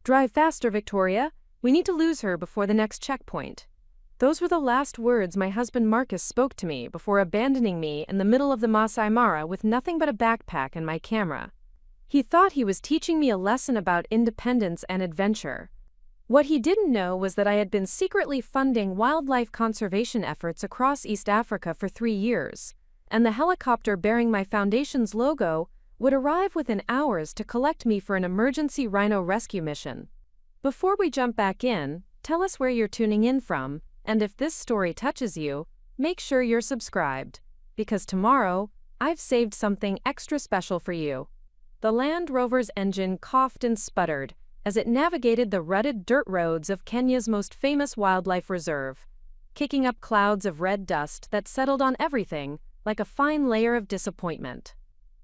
"Drive faster, Victoria. We need to lose her before the next checkpoint." Those were the last words my husband Marcus spoke to me before abandoning me in the middle of the Masai Mara with nothing but a backpack and my camera. He thought he was teaching me a lesson about independence and adventure. What he didn't know was that I had been secretly funding wildlife conservation efforts across East Africa for 3 years, and the helicopter bearing my foundation's logo would arrive within hours to collect me for an emergency rhino rescue mission. Before we jump back in, tell us where you're tuning in from, and if this story touches you, make sure you're subscribed, because tomorrow, I've saved something extra special for you. The Land Rover's engine coughed and sputtered as it navigated the rutted dirt roads of Kenya's most famous wildlife reserve, kicking up clouds of red dust that settled on everything like a fine layer of disappointment.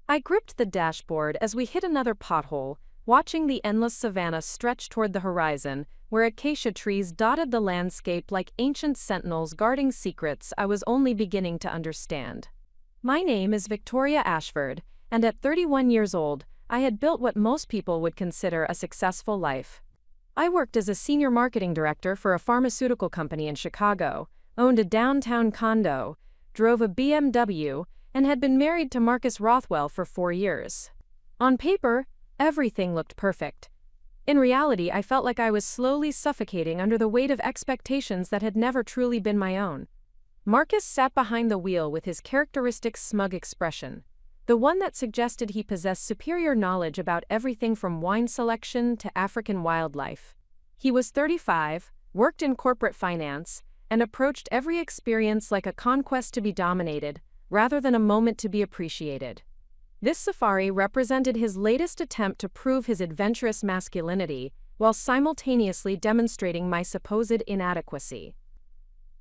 I gripped the dashboard as we hit another pothole, watching the endless savanna stretch toward the horizon, where acacia trees dotted the landscape like ancient sentinels guarding secrets I was only beginning to understand. My name is Victoria Ashford, and at 31 years old, I had built what most people would consider a successful life. I worked as a senior marketing director for a pharmaceutical company in Chicago, owned a downtown condo, drove a BMW, and had been married to Marcus Rothwell for 4 years. On paper, everything looked perfect. In reality, I felt like I was slowly suffocating under the weight of expectations that had never truly been my own. Marcus sat behind the wheel with his characteristic smug expression, the one that suggested he possessed superior knowledge about everything from wine selection to African wildlife. He was 35, worked in corporate finance, and approached every experience like a conquest to be dominated, rather than a moment to be appreciated. This safari represented his latest attempt to prove his adventurous masculinity, while simultaneously demonstrating my supposed inadequacy.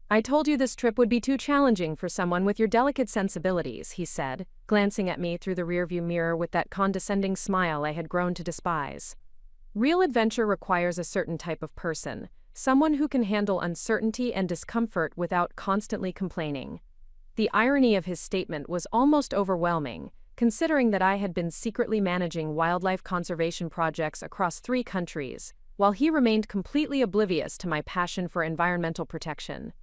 "I told you this trip would be too challenging for someone with your delicate sensibilities," he said, glancing at me through the rearview mirror with that condescending smile I had grown to despise. "Real adventure requires a certain type of person, someone who can handle uncertainty and discomfort without constantly complaining." The irony of his statement was almost overwhelming, considering that I had been secretly managing wildlife conservation projects across 3 countries, while he remained completely oblivious to my passion for environmental protection.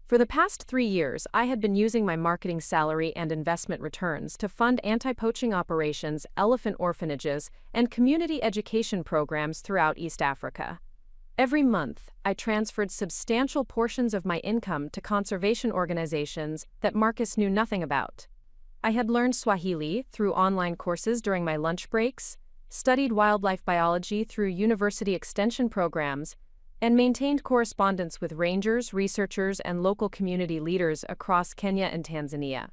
For the past 3 years, I had been using my marketing salary and investment returns to fund anti-poaching operations, elephant orphanages, and community education programs throughout East Africa. Every month, I transferred substantial portions of my income to conservation organizations that Marcus knew nothing about. I had learned Swahili through online courses during my lunch breaks, studied wildlife biology through university extension programs, and maintained correspondence with rangers, researchers, and local community leaders across Kenya and Tanzania.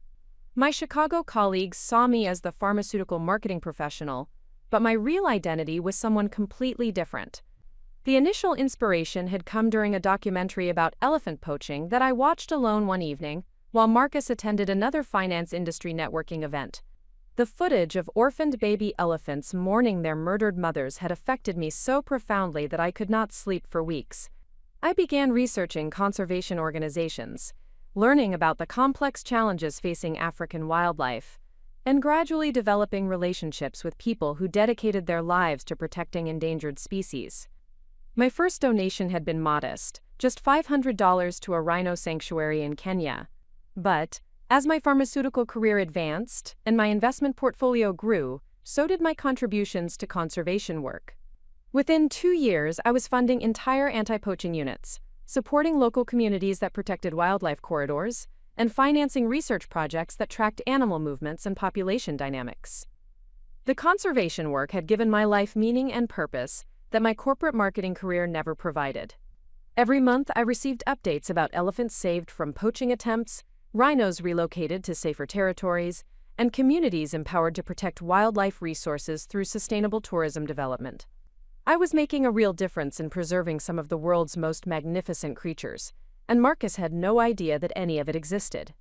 My Chicago colleagues saw me as the pharmaceutical marketing professional, but my real identity was someone completely different. The initial inspiration had come during a documentary about elephant poaching that I watched alone one evening, while Marcus attended another finance industry networking event. The footage of orphaned baby elephants mourning their murdered mothers had affected me so profoundly that I could not sleep for weeks. I began researching conservation organizations, learning about the complex challenges facing African wildlife, and gradually developing relationships with people who dedicated their lives to protecting endangered species. My first donation had been modest, just $500 to a rhino sanctuary in Kenya. But, as my pharmaceutical career advanced and my investment portfolio grew, so did my contributions to conservation work. Within 2 years, I was funding entire anti-poaching units, supporting local communities that protected wildlife corridors, and financing research projects that tracked animal movements and population dynamics. The conservation work had given my life meaning and purpose that my corporate marketing career never provided. Every month, I received updates about elephants saved from poaching attempts, rhinos relocated to safer territories, and communities empowered to protect wildlife resources through sustainable tourism development. I was making a real difference in preserving some of the world's most magnificent creatures, and Marcus had no idea that any of it existed.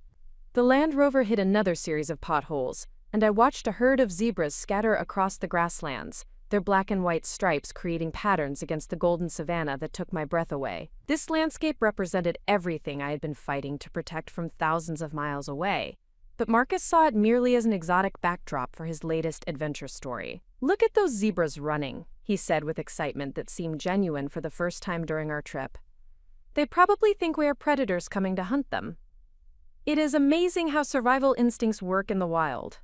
The Land Rover hit another series of potholes, and I watched a herd of zebras scatter across the grasslands, their black and white stripes creating patterns against the golden savanna that took my breath away. This landscape represented everything I had been fighting to protect from thousands of miles away. But Marcus saw it merely as an exotic backdrop for his latest adventure story. "Look at those zebras running," he said with excitement that seemed genuine for the first time during our trip. They probably think we are predators coming to hunt them. It is amazing how survival instincts work in the wild.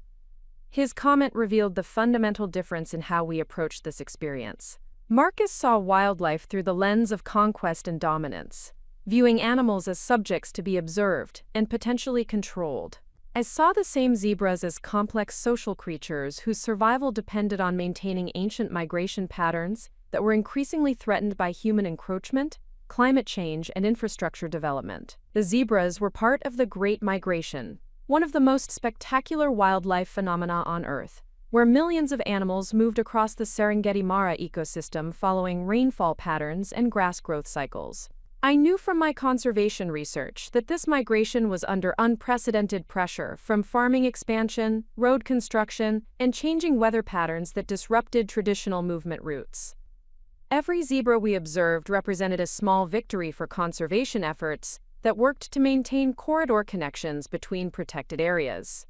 His comment revealed the fundamental difference in how we approach this experience. Marcus saw wildlife through the lens of conquest and dominance, viewing animals as subjects to be observed and potentially controlled. I saw the same zebras as complex social creatures whose survival depended on maintaining ancient migration patterns that were increasingly threatened by human encroachment, climate change, and infrastructure development. The zebras were part of the Great Migration, one of the most spectacular wildlife phenomena on Earth, where millions of animals moved across the Serengeti Mara ecosystem following rainfall patterns and grass growth cycles. I knew from my conservation research that this migration was under unprecedented pressure from farming expansion, road construction, and changing weather patterns that disrupted traditional movement routes. Every zebra we observed represented a small victory for conservation efforts that worked to maintain corridor connections between protected areas.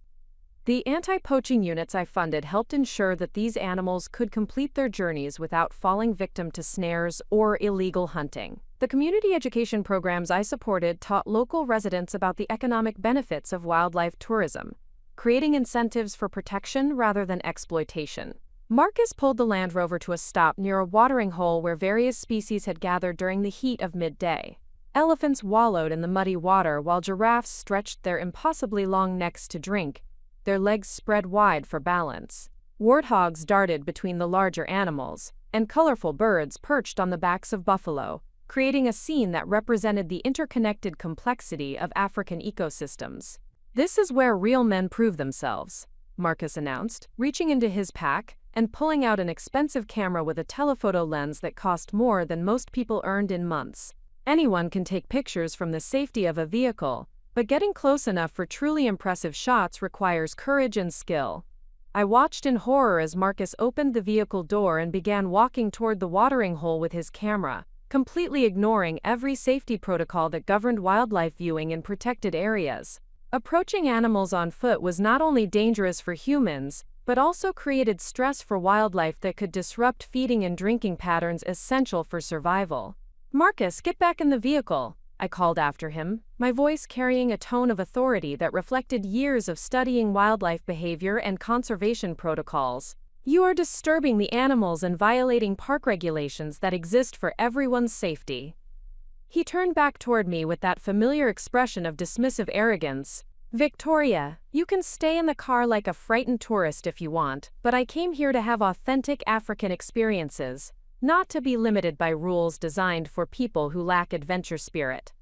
The anti-poaching units I funded helped ensure that these animals could complete their journeys without falling victim to snares or illegal hunting. The community education programs I supported taught local residents about the economic benefits of wildlife tourism, creating incentives for protection rather than exploitation. Marcus pulled the Land Rover to a stop near a watering hole where various species had gathered during the heat of midday. Elephants wallowed in the muddy water while giraffes stretched their impossibly long necks to drink, their legs spread wide for balance. Warthogs darted between the larger animals, and colorful birds perched on the backs of buffalo, creating a scene that represented the interconnected complexity of African ecosystems. "This is where real men prove themselves," Marcus announced, reaching into his pack and pulling out an expensive camera with a telephoto lens that cost more than most people earned in months. Anyone can take pictures from the safety of a vehicle, but getting close enough for truly impressive shots requires courage and skill. I watched in horror as Marcus opened the vehicle door and began walking toward the watering hole with his camera, completely ignoring every safety protocol that governed wildlife viewing in protected areas. Approaching animals on foot was not only dangerous for humans, but also created stress for wildlife that could disrupt feeding and drinking patterns essential for survival. "Marcus, get back in the vehicle," I called after him, my voice carrying a tone of authority that reflected years of studying wildlife behavior and conservation protocols. "You are disturbing the animals and violating park regulations that exist for everyone's safety." He turned back toward me with that familiar expression of dismissive arrogance. "Victoria, you can stay in the car like a frightened tourist if you want, but I came here to have authentic African experiences, not to be limited by rules designed for people who lack adventure spirit."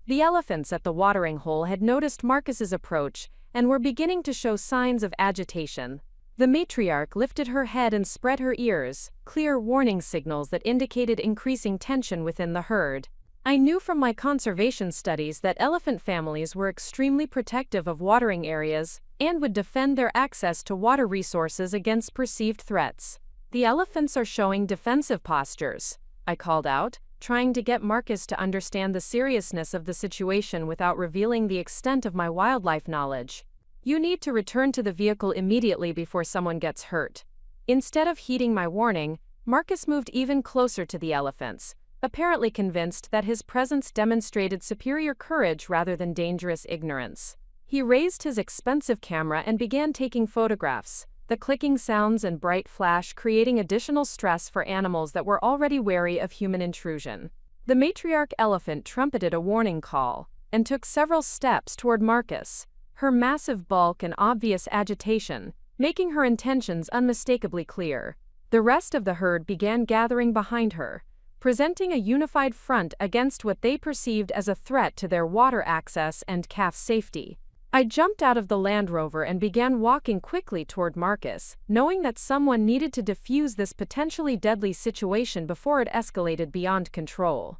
The elephants at the watering hole had noticed Marcus's approach and were beginning to show signs of agitation. The matriarch lifted her head and spread her ears, clear warning signals that indicated increasing tension within the herd. I knew from my conservation studies that elephant families were extremely protective of watering areas and would defend their access to water resources against perceived threats. "The elephants are showing defensive postures," I called out, trying to get Marcus to understand the seriousness of the situation without revealing the extent of my wildlife knowledge. "You need to return to the vehicle immediately before someone gets hurt." Instead of heeding my warning, Marcus moved even closer to the elephants, apparently convinced that his presence demonstrated superior courage rather than dangerous ignorance. He raised his expensive camera and began taking photographs, the clicking sounds and bright flash creating additional stress for animals that were already wary of human intrusion. The matriarch elephant trumpeted a warning call and took several steps toward Marcus, her massive bulk and obvious agitation, making her intentions unmistakably clear. The rest of the herd began gathering behind her, presenting a unified front against what they perceived as a threat to their water access and calf safety. I jumped out of the Land Rover and began walking quickly toward Marcus, knowing that someone needed to defuse this potentially deadly situation before it escalated beyond control.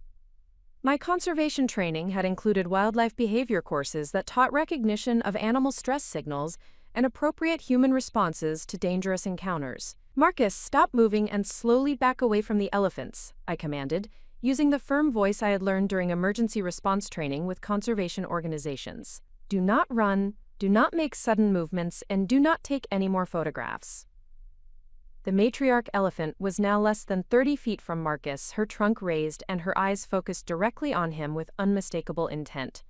My conservation training had included wildlife behavior courses that taught recognition of animal stress signals and appropriate human responses to dangerous encounters. "Marcus, stop moving and slowly back away from the elephants," I commanded, using the firm voice I had learned during emergency response training with conservation organizations. "Do not run, do not make sudden movements, and do not take any more photographs." The matriarch elephant was now less than 30 feet from Marcus, her trunk raised and her eyes focused directly on him with unmistakable intent.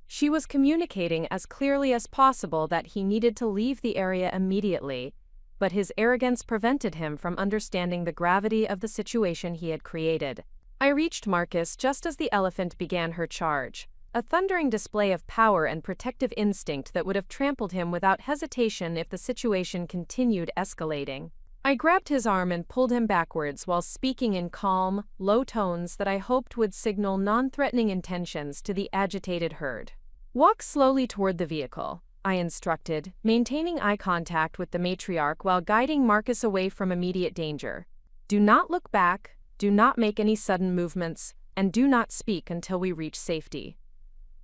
She was communicating as clearly as possible that he needed to leave the area immediately, but his arrogance prevented him from understanding the gravity of the situation he had created. I reached Marcus just as the elephant began her charge, a thundering display of power and protective instinct that would have trampled him without hesitation if the situation continued escalating. I grabbed his arm and pulled him backwards while speaking in calm, low tones that I hoped would signal non-threatening intentions to the agitated herd. "Walk slowly toward the vehicle," I instructed, maintaining eye contact with the matriarch while guiding Marcus away from immediate danger. "Do not look back, do not make any sudden movements, and do not speak until we reach safety."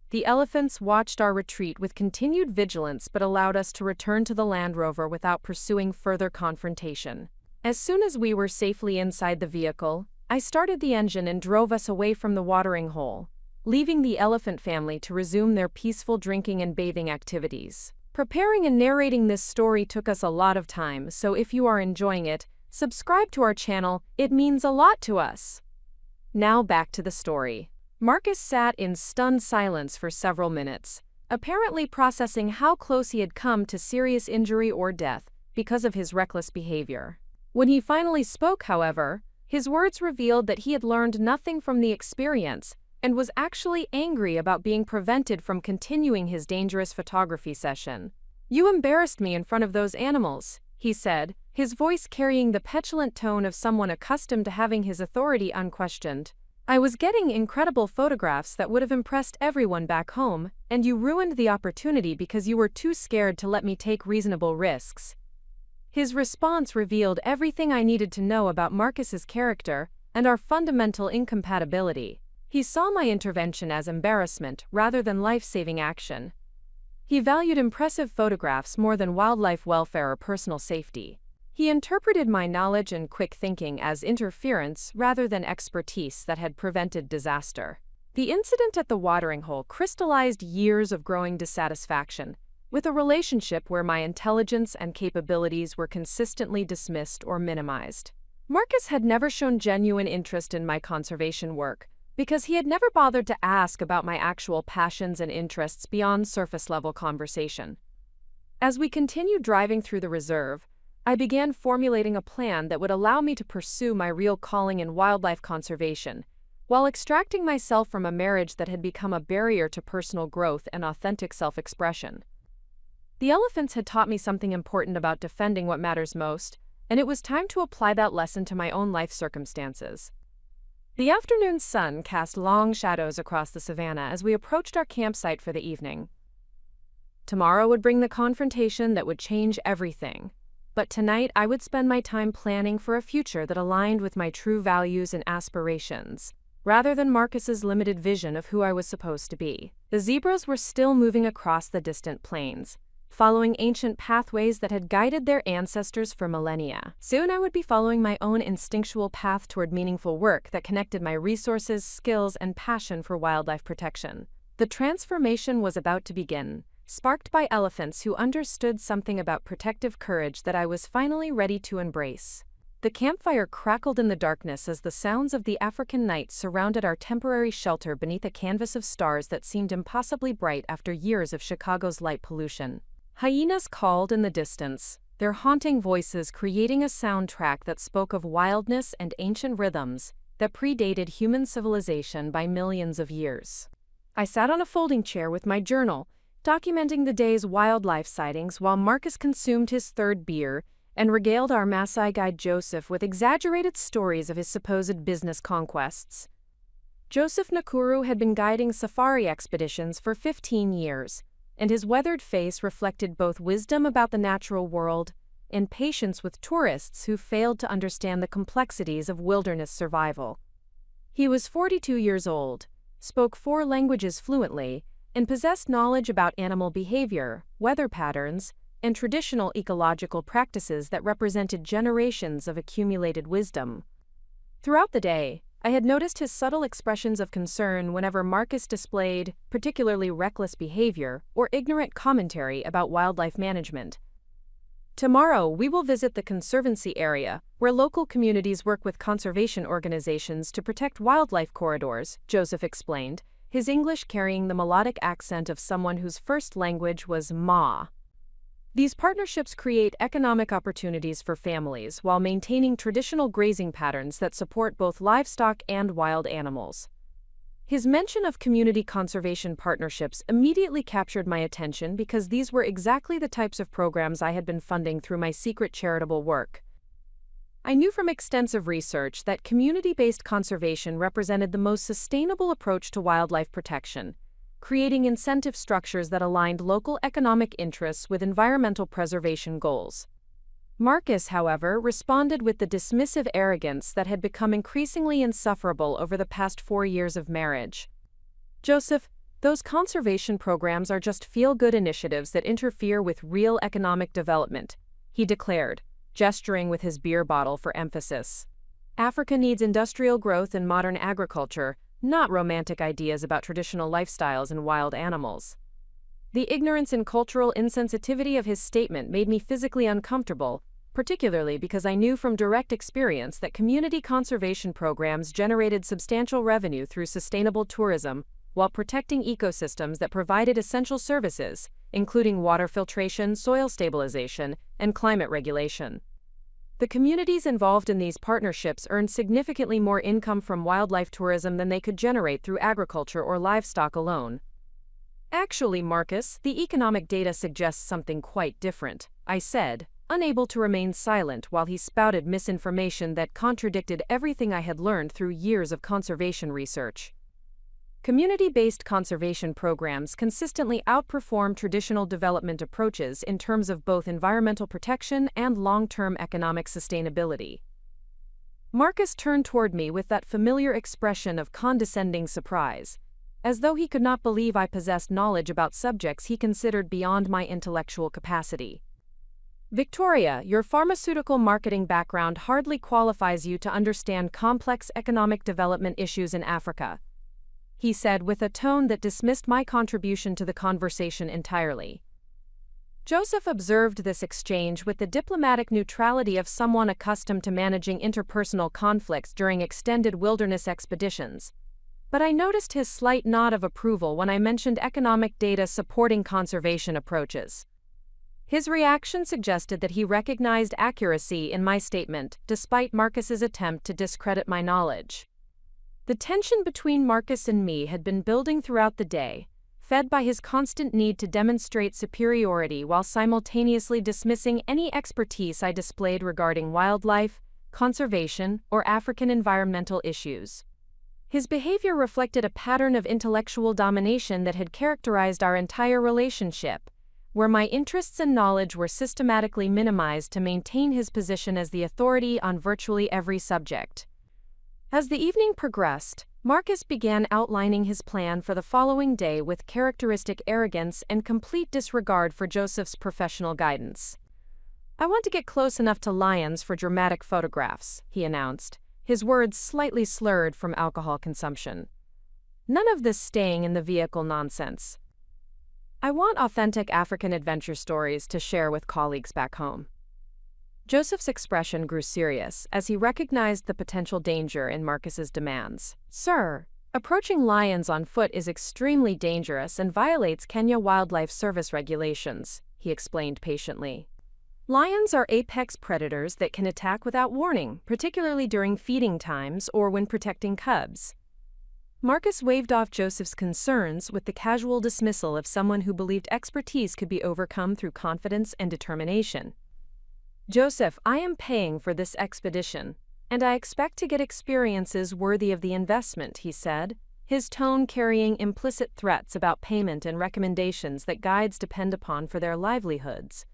The elephants watched our retreat with continued vigilance but allowed us to return to the Land Rover without pursuing further confrontation. As soon as we were safely inside the vehicle, I started the engine and drove us away from the watering hole, leaving the elephant family to resume their peaceful drinking and bathing activities. Preparing and narrating this story took us a lot of time, so if you are enjoying it, subscribe to our channel, it means a lot to us. Now back to the story. Marcus sat in stunned silence for several minutes, apparently processing how close he had come to serious injury or death because of his reckless behavior. When he finally spoke, however, his words revealed that he had learned nothing from the experience and was actually angry about being prevented from continuing his dangerous photography session. "You embarrassed me in front of those animals," he said, his voice carrying the petulant tone of someone accustomed to having his authority unquestioned. "I was getting incredible photographs that would have impressed everyone back home, and you ruined the opportunity because you were too scared to let me take reasonable risks." His response revealed everything I needed to know about Marcus's character and our fundamental incompatibility. He saw my intervention as embarrassment rather than life-saving action. He valued impressive photographs more than wildlife welfare or personal safety. He interpreted my knowledge and quick thinking as interference rather than expertise that had prevented disaster. The incident at the watering hole crystallized years of growing dissatisfaction with a relationship where my intelligence and capabilities were consistently dismissed or minimized. Marcus had never shown genuine interest in my conservation work because he had never bothered to ask about my actual passions and interests beyond surface-level conversation. As we continued driving through the reserve, I began formulating a plan that would allow me to pursue my real calling in wildlife conservation, while extracting myself from a marriage that had become a barrier to personal growth and authentic self-expression. The elephants had taught me something important about defending what matters most, and it was time to apply that lesson to my own life circumstances. The afternoon sun cast long shadows across the savannah as we approached our campsite for the evening. Tomorrow would bring the confrontation that would change everything. But tonight I would spend my time planning for a future that aligned with my true values and aspirations, rather than Marcus's limited vision of who I was supposed to be. The zebras were still moving across the distant plains, following ancient pathways that had guided their ancestors for millennia. Soon I would be following my own instinctual path toward meaningful work that connected my resources, skills, and passion for wildlife protection. The transformation was about to begin, sparked by elephants who understood something about protective courage that I was finally ready to embrace. The campfire crackled in the darkness as the sounds of the African night surrounded our temporary shelter beneath a canvas of stars that seemed impossibly bright after years of Chicago's light pollution. Hyenas called in the distance, their haunting voices creating a soundtrack that spoke of wildness and ancient rhythms that predated human civilization by millions of years. I sat on a folding chair with my journal, documenting the day's wildlife sightings while Marcus consumed his third beer and regaled our Maasai guide Joseph with exaggerated stories of his supposed business conquests. Joseph Nakuru had been guiding safari expeditions for 15 years, and his weathered face reflected both wisdom about the natural world and patience with tourists who failed to understand the complexities of wilderness survival. He was 42 years old, spoke 4 languages fluently, and possessed knowledge about animal behavior, weather patterns, and traditional ecological practices that represented generations of accumulated wisdom. Throughout the day, I had noticed his subtle expressions of concern whenever Marcus displayed particularly reckless behavior or ignorant commentary about wildlife management. Tomorrow, we will visit the Conservancy area, where local communities work with conservation organizations to protect wildlife corridors, Joseph explained, his English carrying the melodic accent of someone whose first language was Ma. These partnerships create economic opportunities for families while maintaining traditional grazing patterns that support both livestock and wild animals. His mention of community conservation partnerships immediately captured my attention because these were exactly the types of programs I had been funding through my secret charitable work. I knew from extensive research that community-based conservation represented the most sustainable approach to wildlife protection, creating incentive structures that aligned local economic interests with environmental preservation goals. Marcus, however, responded with the dismissive arrogance that had become increasingly insufferable over the past 4 years of marriage. Joseph, those conservation programs are just feel-good initiatives that interfere with real economic development, he declared, gesturing with his beer bottle for emphasis. Africa needs industrial growth and modern agriculture, not romantic ideas about traditional lifestyles and wild animals. The ignorance and cultural insensitivity of his statement made me physically uncomfortable, particularly because I knew from direct experience that community conservation programs generated substantial revenue through sustainable tourism while protecting ecosystems that provided essential services, including water filtration, soil stabilization, and climate regulation. The communities involved in these partnerships earned significantly more income from wildlife tourism than they could generate through agriculture or livestock alone. Actually, Marcus, the economic data suggests something quite different, I said, unable to remain silent while he spouted misinformation that contradicted everything I had learned through years of conservation research. Community-based conservation programs consistently outperform traditional development approaches in terms of both environmental protection and long-term economic sustainability. Marcus turned toward me with that familiar expression of condescending surprise, as though he could not believe I possessed knowledge about subjects he considered beyond my intellectual capacity. Victoria, your pharmaceutical marketing background hardly qualifies you to understand complex economic development issues in Africa, he said with a tone that dismissed my contribution to the conversation entirely. Joseph observed this exchange with the diplomatic neutrality of someone accustomed to managing interpersonal conflicts during extended wilderness expeditions, but I noticed his slight nod of approval when I mentioned economic data supporting conservation approaches. His reaction suggested that he recognized accuracy in my statement, despite Marcus's attempt to discredit my knowledge. The tension between Marcus and me had been building throughout the day, fed by his constant need to demonstrate superiority while simultaneously dismissing any expertise I displayed regarding wildlife, conservation, or African environmental issues. His behavior reflected a pattern of intellectual domination that had characterized our entire relationship, where my interests and knowledge were systematically minimized to maintain his position as the authority on virtually every subject. As the evening progressed, Marcus began outlining his plan for the following day with characteristic arrogance and complete disregard for Joseph's professional guidance. "I want to get close enough to lions for dramatic photographs," he announced, his words slightly slurred from alcohol consumption. "None of this staying in the vehicle nonsense. I want authentic African adventure stories to share with colleagues back home." Joseph's expression grew serious as he recognized the potential danger in Marcus's demands. "Sir, approaching lions on foot is extremely dangerous and violates Kenya Wildlife Service regulations," he explained patiently. "Lions are apex predators that can attack without warning, particularly during feeding times or when protecting cubs." Marcus waved off Joseph's concerns with the casual dismissal of someone who believed expertise could be overcome through confidence and determination. "Joseph, I am paying for this expedition, and I expect to get experiences worthy of the investment," he said, his tone carrying implicit threats about payment and recommendations that guides depend upon for their livelihoods.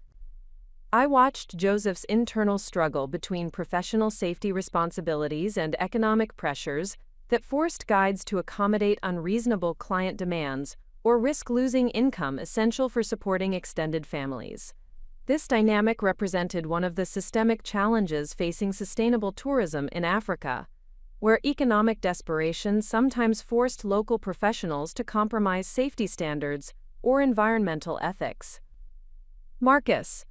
I watched Joseph's internal struggle between professional safety responsibilities and economic pressures that forced guides to accommodate unreasonable client demands or risk losing income essential for supporting extended families. This dynamic represented one of the systemic challenges facing sustainable tourism in Africa, where economic desperation sometimes forced local professionals to compromise safety standards or environmental ethics. "Marcus,"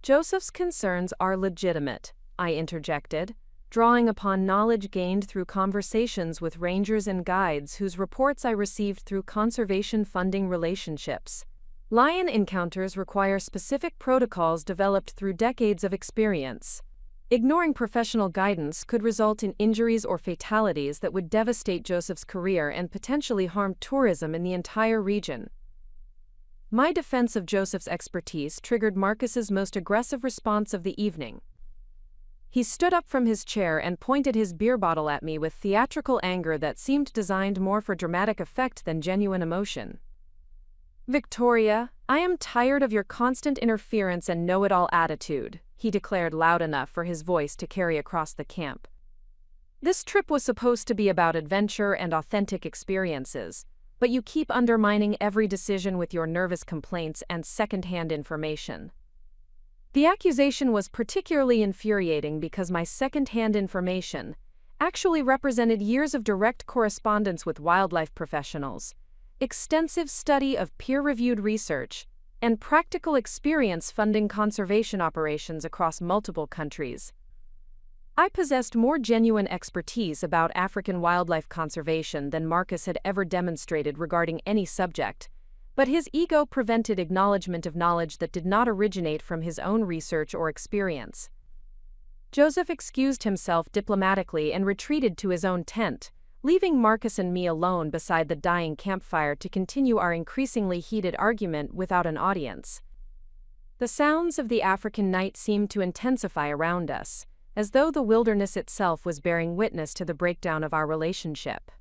Joseph's concerns are legitimate, I interjected, drawing upon knowledge gained through conversations with rangers and guides whose reports I received through conservation funding relationships. Lion encounters require specific protocols developed through decades of experience. Ignoring professional guidance could result in injuries or fatalities that would devastate Joseph's career and potentially harm tourism in the entire region. My defense of Joseph's expertise triggered Marcus's most aggressive response of the evening. He stood up from his chair and pointed his beer bottle at me with theatrical anger that seemed designed more for dramatic effect than genuine emotion. "Victoria, I am tired of your constant interference and know-it-all attitude," he declared loud enough for his voice to carry across the camp. "This trip was supposed to be about adventure and authentic experiences, but you keep undermining every decision with your nervous complaints and second-hand information." The accusation was particularly infuriating because my second-hand information actually represented years of direct correspondence with wildlife professionals, extensive study of peer-reviewed research, and practical experience funding conservation operations across multiple countries. I possessed more genuine expertise about African wildlife conservation than Marcus had ever demonstrated regarding any subject, but his ego prevented acknowledgement of knowledge that did not originate from his own research or experience. Joseph excused himself diplomatically and retreated to his own tent, leaving Marcus and me alone beside the dying campfire to continue our increasingly heated argument without an audience. The sounds of the African night seemed to intensify around us, as though the wilderness itself was bearing witness to the breakdown of our relationship.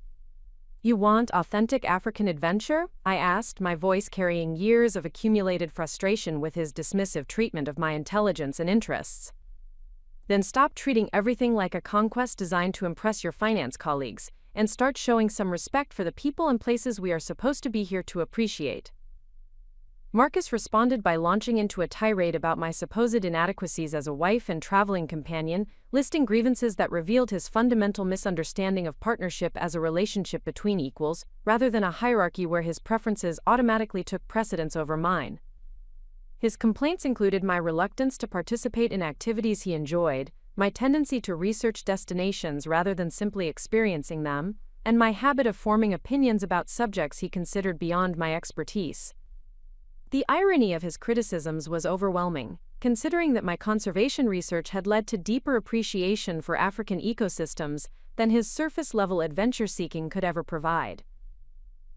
"You want authentic African adventure?" I asked, my voice carrying years of accumulated frustration with his dismissive treatment of my intelligence and interests. "Then stop treating everything like a conquest designed to impress your finance colleagues, and start showing some respect for the people and places we are supposed to be here to appreciate." Marcus responded by launching into a tirade about my supposed inadequacies as a wife and traveling companion, listing grievances that revealed his fundamental misunderstanding of partnership as a relationship between equals, rather than a hierarchy where his preferences automatically took precedence over mine. His complaints included my reluctance to participate in activities he enjoyed, my tendency to research destinations rather than simply experiencing them, and my habit of forming opinions about subjects he considered beyond my expertise. The irony of his criticisms was overwhelming, considering that my conservation research had led to deeper appreciation for African ecosystems than his surface-level adventure-seeking could ever provide.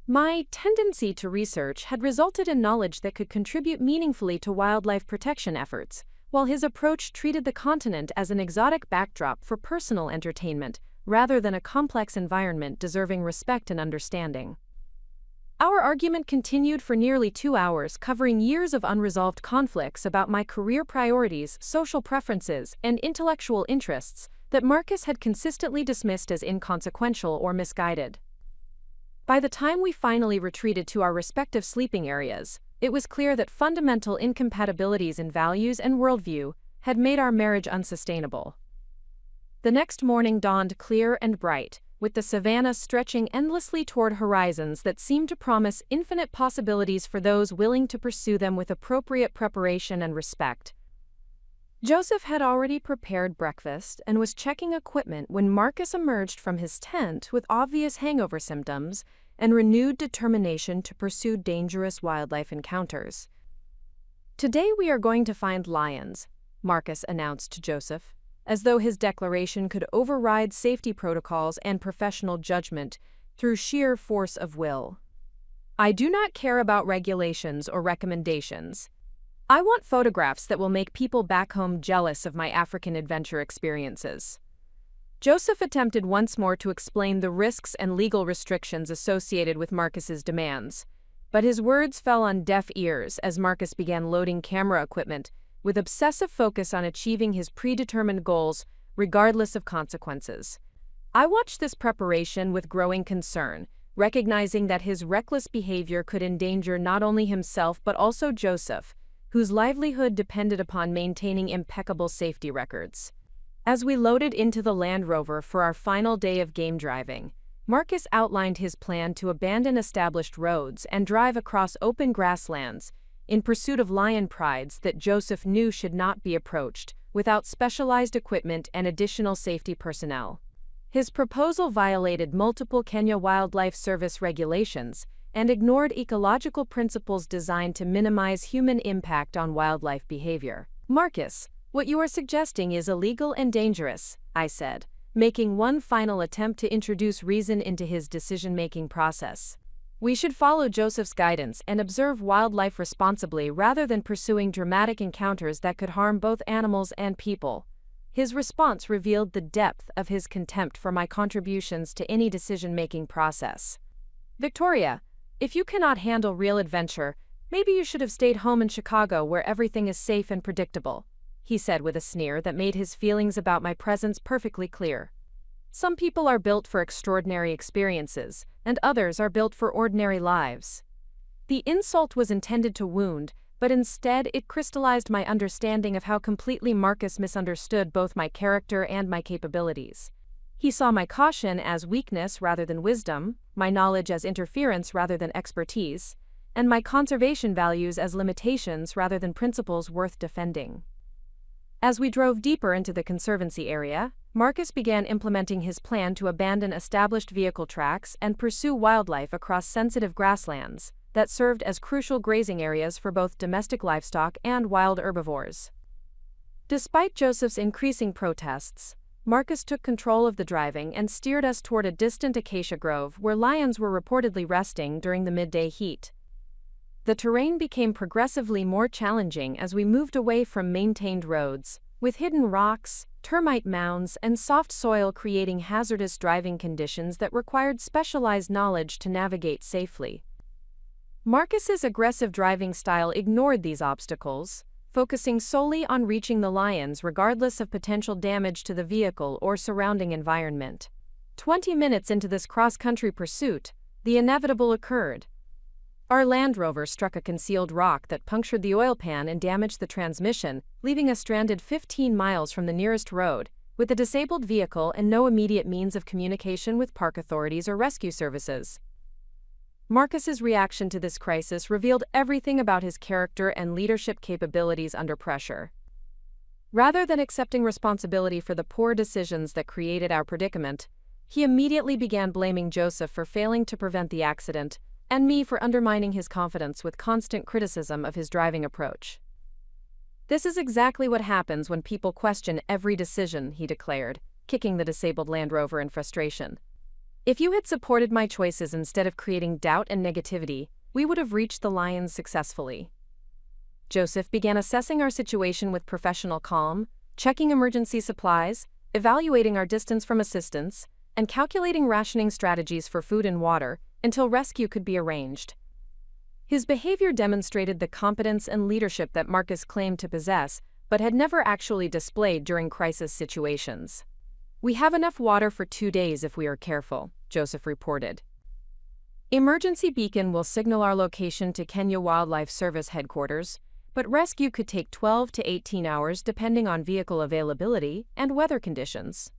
My tendency to research had resulted in knowledge that could contribute meaningfully to wildlife protection efforts, while his approach treated the continent as an exotic backdrop for personal entertainment rather than a complex environment deserving respect and understanding. Our argument continued for nearly 2 hours, covering years of unresolved conflicts about my career priorities, social preferences, and intellectual interests that Marcus had consistently dismissed as inconsequential or misguided. By the time we finally retreated to our respective sleeping areas, it was clear that fundamental incompatibilities in values and worldview had made our marriage unsustainable. The next morning dawned clear and bright, with the savannah stretching endlessly toward horizons that seemed to promise infinite possibilities for those willing to pursue them with appropriate preparation and respect. Joseph had already prepared breakfast and was checking equipment when Marcus emerged from his tent with obvious hangover symptoms and renewed determination to pursue dangerous wildlife encounters. "Today we are going to find lions," Marcus announced to Joseph, as though his declaration could override safety protocols and professional judgment through sheer force of will. "I do not care about regulations or recommendations. I want photographs that will make people back home jealous of my African adventure experiences." Joseph attempted once more to explain the risks and legal restrictions associated with Marcus's demands, but his words fell on deaf ears as Marcus began loading camera equipment with obsessive focus on achieving his predetermined goals regardless of consequences. I watched this preparation with growing concern, recognizing that his reckless behavior could endanger not only himself but also Joseph, whose livelihood depended upon maintaining impeccable safety records. As we loaded into the Land Rover for our final day of game driving, Marcus outlined his plan to abandon established roads and drive across open grasslands in pursuit of lion prides that Joseph knew should not be approached without specialized equipment and additional safety personnel. His proposal violated multiple Kenya Wildlife Service regulations and ignored ecological principles designed to minimize human impact on wildlife behavior. "Marcus, what you are suggesting is illegal and dangerous," I said, making one final attempt to introduce reason into his decision-making process. "We should follow Joseph's guidance and observe wildlife responsibly rather than pursuing dramatic encounters that could harm both animals and people." His response revealed the depth of his contempt for my contributions to any decision-making process. "Victoria, if you cannot handle real adventure, maybe you should have stayed home in Chicago where everything is safe and predictable," he said with a sneer that made his feelings about my presence perfectly clear. "Some people are built for extraordinary experiences, and others are built for ordinary lives." The insult was intended to wound, but instead it crystallized my understanding of how completely Marcus misunderstood both my character and my capabilities. He saw my caution as weakness rather than wisdom, my knowledge as interference rather than expertise, and my conservation values as limitations rather than principles worth defending. As we drove deeper into the conservancy area, Marcus began implementing his plan to abandon established vehicle tracks and pursue wildlife across sensitive grasslands that served as crucial grazing areas for both domestic livestock and wild herbivores. Despite Joseph's increasing protests, Marcus took control of the driving and steered us toward a distant acacia grove where lions were reportedly resting during the midday heat. The terrain became progressively more challenging as we moved away from maintained roads, with hidden rocks, termite mounds, and soft soil creating hazardous driving conditions that required specialized knowledge to navigate safely. Marcus's aggressive driving style ignored these obstacles, focusing solely on reaching the lions regardless of potential damage to the vehicle or surrounding environment. 20 minutes into this cross-country pursuit, the inevitable occurred. Our Land Rover struck a concealed rock that punctured the oil pan and damaged the transmission, leaving us stranded 15 miles from the nearest road, with a disabled vehicle and no immediate means of communication with park authorities or rescue services. Marcus's reaction to this crisis revealed everything about his character and leadership capabilities under pressure. Rather than accepting responsibility for the poor decisions that created our predicament, he immediately began blaming Joseph for failing to prevent the accident, and me for undermining his confidence with constant criticism of his driving approach. "This is exactly what happens when people question every decision," he declared, kicking the disabled Land Rover in frustration. "If you had supported my choices instead of creating doubt and negativity, we would have reached the lions successfully." Joseph began assessing our situation with professional calm, checking emergency supplies, evaluating our distance from assistance, and calculating rationing strategies for food and water until rescue could be arranged. His behavior demonstrated the competence and leadership that Marcus claimed to possess, but had never actually displayed during crisis situations. "We have enough water for 2 days if we are careful," Joseph reported. "Emergency beacon will signal our location to Kenya Wildlife Service headquarters, but rescue could take 12 to 18 hours depending on vehicle availability and weather conditions."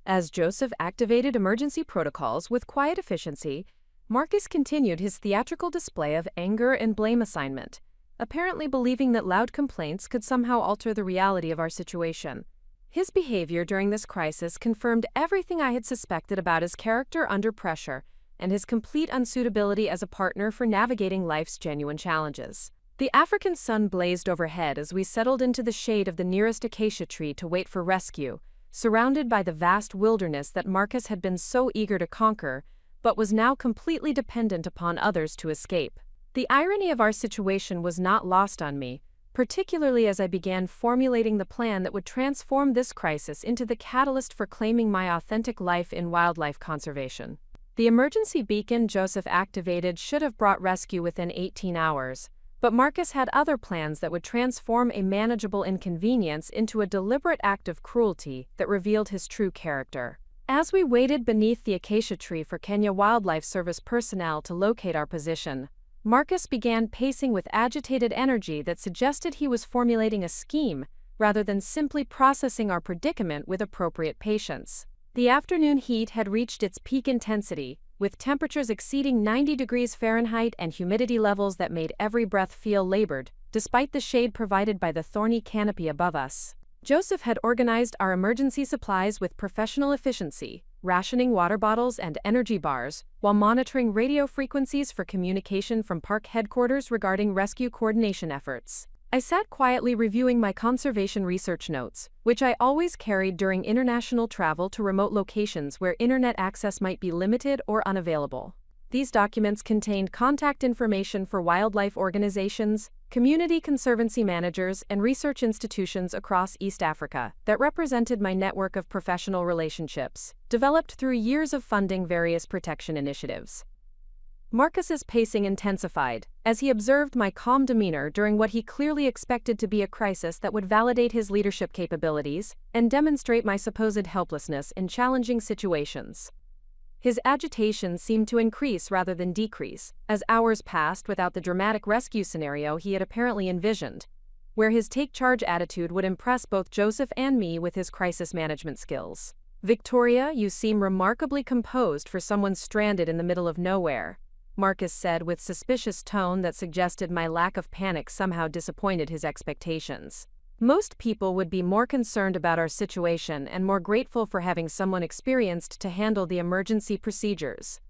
As Joseph activated emergency protocols with quiet efficiency, Marcus continued his theatrical display of anger and blame assignment, apparently believing that loud complaints could somehow alter the reality of our situation. His behavior during this crisis confirmed everything I had suspected about his character under pressure and his complete unsuitability as a partner for navigating life's genuine challenges. The African sun blazed overhead as we settled into the shade of the nearest acacia tree to wait for rescue, surrounded by the vast wilderness that Marcus had been so eager to conquer, but was now completely dependent upon others to escape. The irony of our situation was not lost on me, particularly as I began formulating the plan that would transform this crisis into the catalyst for claiming my authentic life in wildlife conservation. The emergency beacon Joseph activated should have brought rescue within 18 hours, but Marcus had other plans that would transform a manageable inconvenience into a deliberate act of cruelty that revealed his true character. As we waited beneath the acacia tree for Kenya Wildlife Service personnel to locate our position, Marcus began pacing with agitated energy that suggested he was formulating a scheme rather than simply processing our predicament with appropriate patience. The afternoon heat had reached its peak intensity, with temperatures exceeding 90 degrees Fahrenheit and humidity levels that made every breath feel labored, despite the shade provided by the thorny canopy above us. Joseph had organized our emergency supplies with professional efficiency, rationing water bottles and energy bars, while monitoring radio frequencies for communication from park headquarters regarding rescue coordination efforts. I sat quietly reviewing my conservation research notes, which I always carried during international travel to remote locations where internet access might be limited or unavailable. These documents contained contact information for wildlife organizations, community conservancy managers, and research institutions across East Africa that represented my network of professional relationships, developed through years of funding various protection initiatives. Marcus's pacing intensified as he observed my calm demeanor during what he clearly expected to be a crisis that would validate his leadership capabilities and demonstrate my supposed helplessness in challenging situations. His agitation seemed to increase rather than decrease as hours passed without the dramatic rescue scenario he had apparently envisioned, where his take-charge attitude would impress both Joseph and me with his crisis management skills. "Victoria, you seem remarkably composed for someone stranded in the middle of nowhere," Marcus said with suspicious tone that suggested my lack of panic somehow disappointed his expectations. "Most people would be more concerned about our situation and more grateful for having someone experienced to handle the emergency procedures."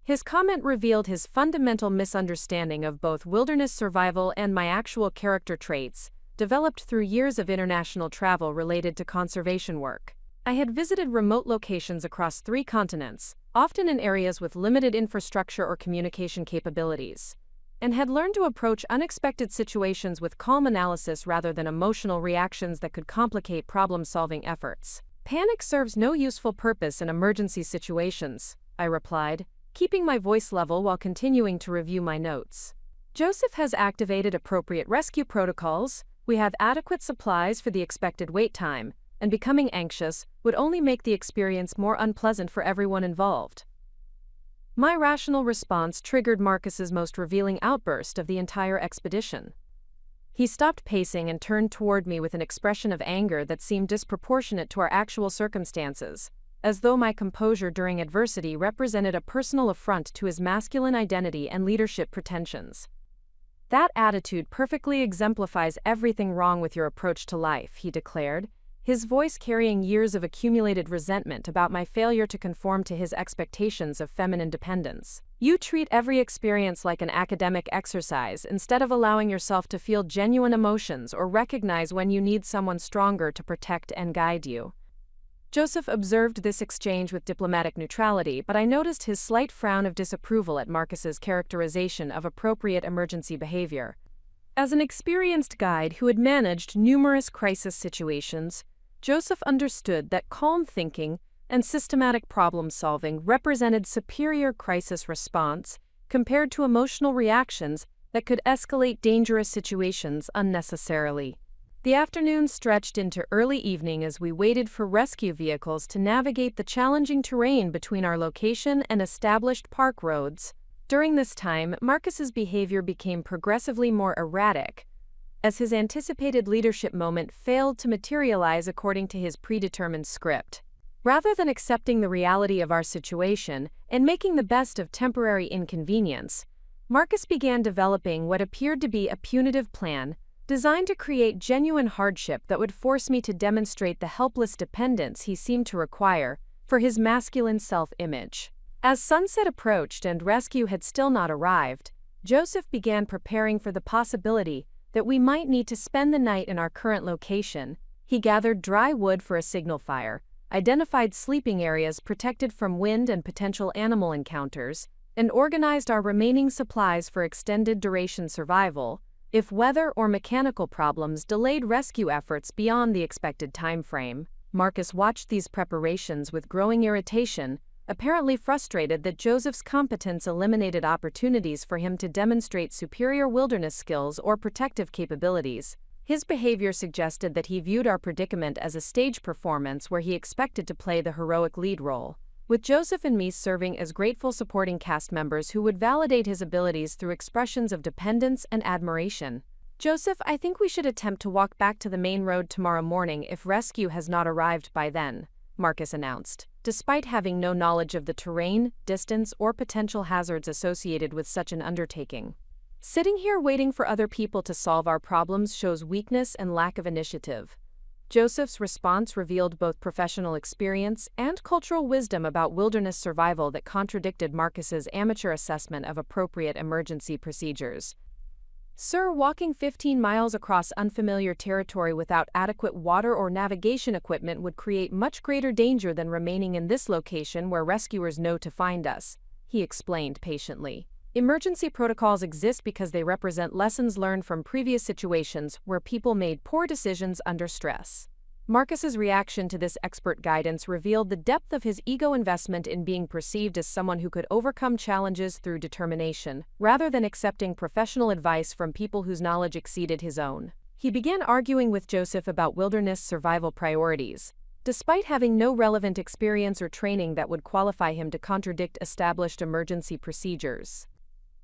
His comment revealed his fundamental misunderstanding of both wilderness survival and my actual character traits, developed through years of international travel related to conservation work. I had visited remote locations across 3 continents, often in areas with limited infrastructure or communication capabilities, and had learned to approach unexpected situations with calm analysis rather than emotional reactions that could complicate problem-solving efforts. "Panic serves no useful purpose in emergency situations," I replied, keeping my voice level while continuing to review my notes. "Joseph has activated appropriate rescue protocols, we have adequate supplies for the expected wait time, and becoming anxious would only make the experience more unpleasant for everyone involved." My rational response triggered Marcus's most revealing outburst of the entire expedition. He stopped pacing and turned toward me with an expression of anger that seemed disproportionate to our actual circumstances, as though my composure during adversity represented a personal affront to his masculine identity and leadership pretensions. "That attitude perfectly exemplifies everything wrong with your approach to life," he declared, his voice carrying years of accumulated resentment about my failure to conform to his expectations of feminine dependence. "You treat every experience like an academic exercise instead of allowing yourself to feel genuine emotions or recognize when you need someone stronger to protect and guide you." Joseph observed this exchange with diplomatic neutrality, but I noticed his slight frown of disapproval at Marcus's characterization of appropriate emergency behavior. As an experienced guide who had managed numerous crisis situations, Joseph understood that calm thinking and systematic problem-solving represented superior crisis response compared to emotional reactions that could escalate dangerous situations unnecessarily. The afternoon stretched into early evening as we waited for rescue vehicles to navigate the challenging terrain between our location and established park roads. During this time, Marcus's behavior became progressively more erratic, as his anticipated leadership moment failed to materialize according to his predetermined script. Rather than accepting the reality of our situation and making the best of temporary inconvenience, Marcus began developing what appeared to be a punitive plan designed to create genuine hardship that would force me to demonstrate the helpless dependence he seemed to require for his masculine self-image. As sunset approached and rescue had still not arrived, Joseph began preparing for the possibility that we might need to spend the night in our current location. He gathered dry wood for a signal fire, identified sleeping areas protected from wind and potential animal encounters, and organized our remaining supplies for extended duration survival if weather or mechanical problems delayed rescue efforts beyond the expected time frame. Marcus watched these preparations with growing irritation, apparently frustrated that Joseph's competence eliminated opportunities for him to demonstrate superior wilderness skills or protective capabilities. His behavior suggested that he viewed our predicament as a stage performance where he expected to play the heroic lead role, with Joseph and me serving as grateful supporting cast members who would validate his abilities through expressions of dependence and admiration. "Joseph, I think we should attempt to walk back to the main road tomorrow morning if rescue has not arrived by then," Marcus announced, despite having no knowledge of the terrain, distance, or potential hazards associated with such an undertaking. Sitting here waiting for other people to solve our problems shows weakness and lack of initiative. Joseph's response revealed both professional experience and cultural wisdom about wilderness survival that contradicted Marcus's amateur assessment of appropriate emergency procedures. "Sir, walking 15 miles across unfamiliar territory without adequate water or navigation equipment would create much greater danger than remaining in this location where rescuers know to find us," he explained patiently. "Emergency protocols exist because they represent lessons learned from previous situations where people made poor decisions under stress." Marcus's reaction to this expert guidance revealed the depth of his ego investment in being perceived as someone who could overcome challenges through determination, rather than accepting professional advice from people whose knowledge exceeded his own. He began arguing with Joseph about wilderness survival priorities, despite having no relevant experience or training that would qualify him to contradict established emergency procedures.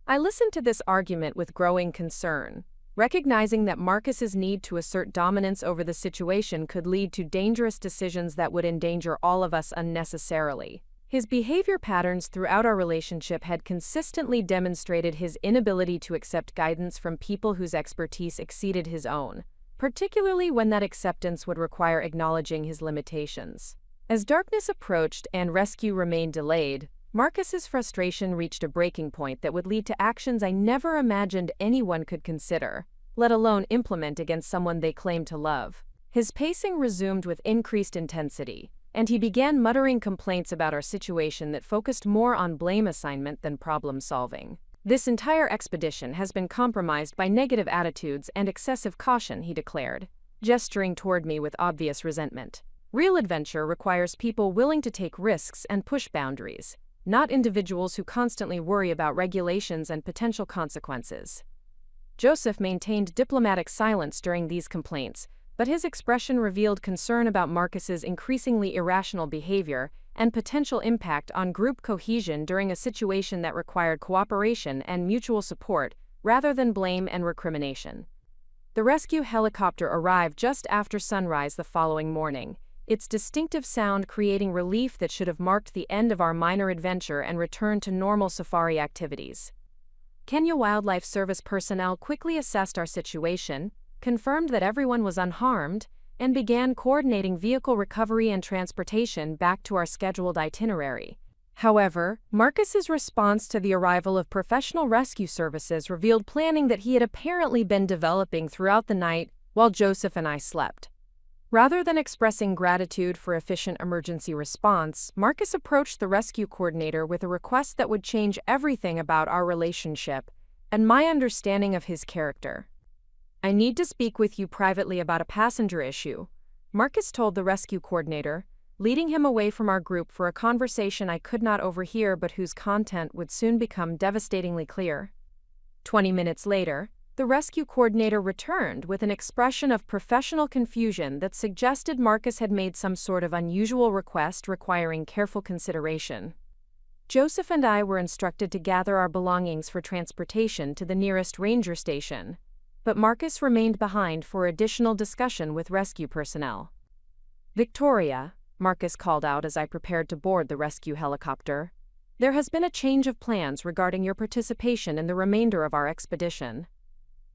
I listened to this argument with growing concern, recognizing that Marcus's need to assert dominance over the situation could lead to dangerous decisions that would endanger all of us unnecessarily. His behavior patterns throughout our relationship had consistently demonstrated his inability to accept guidance from people whose expertise exceeded his own, particularly when that acceptance would require acknowledging his limitations. As darkness approached and rescue remained delayed, Marcus's frustration reached a breaking point that would lead to actions I never imagined anyone could consider, let alone implement against someone they claimed to love. His pacing resumed with increased intensity, and he began muttering complaints about our situation that focused more on blame assignment than problem solving. "This entire expedition has been compromised by negative attitudes and excessive caution," he declared, gesturing toward me with obvious resentment. "Real adventure requires people willing to take risks and push boundaries, not individuals who constantly worry about regulations and potential consequences." Joseph maintained diplomatic silence during these complaints, but his expression revealed concern about Marcus's increasingly irrational behavior and potential impact on group cohesion during a situation that required cooperation and mutual support rather than blame and recrimination. The rescue helicopter arrived just after sunrise the following morning, its distinctive sound creating relief that should have marked the end of our minor adventure and return to normal safari activities. Kenya Wildlife Service personnel quickly assessed our situation, confirmed that everyone was unharmed, and began coordinating vehicle recovery and transportation back to our scheduled itinerary. However, Marcus's response to the arrival of professional rescue services revealed planning that he had apparently been developing throughout the night while Joseph and I slept. Rather than expressing gratitude for efficient emergency response, Marcus approached the rescue coordinator with a request that would change everything about our relationship and my understanding of his character. "I need to speak with you privately about a passenger issue," Marcus told the rescue coordinator, leading him away from our group for a conversation I could not overhear but whose content would soon become devastatingly clear. 20 minutes later, the rescue coordinator returned with an expression of professional confusion that suggested Marcus had made some sort of unusual request requiring careful consideration. Joseph and I were instructed to gather our belongings for transportation to the nearest ranger station, but Marcus remained behind for additional discussion with rescue personnel. "Victoria," Marcus called out as I prepared to board the rescue helicopter, "there has been a change of plans regarding your participation in the remainder of our expedition."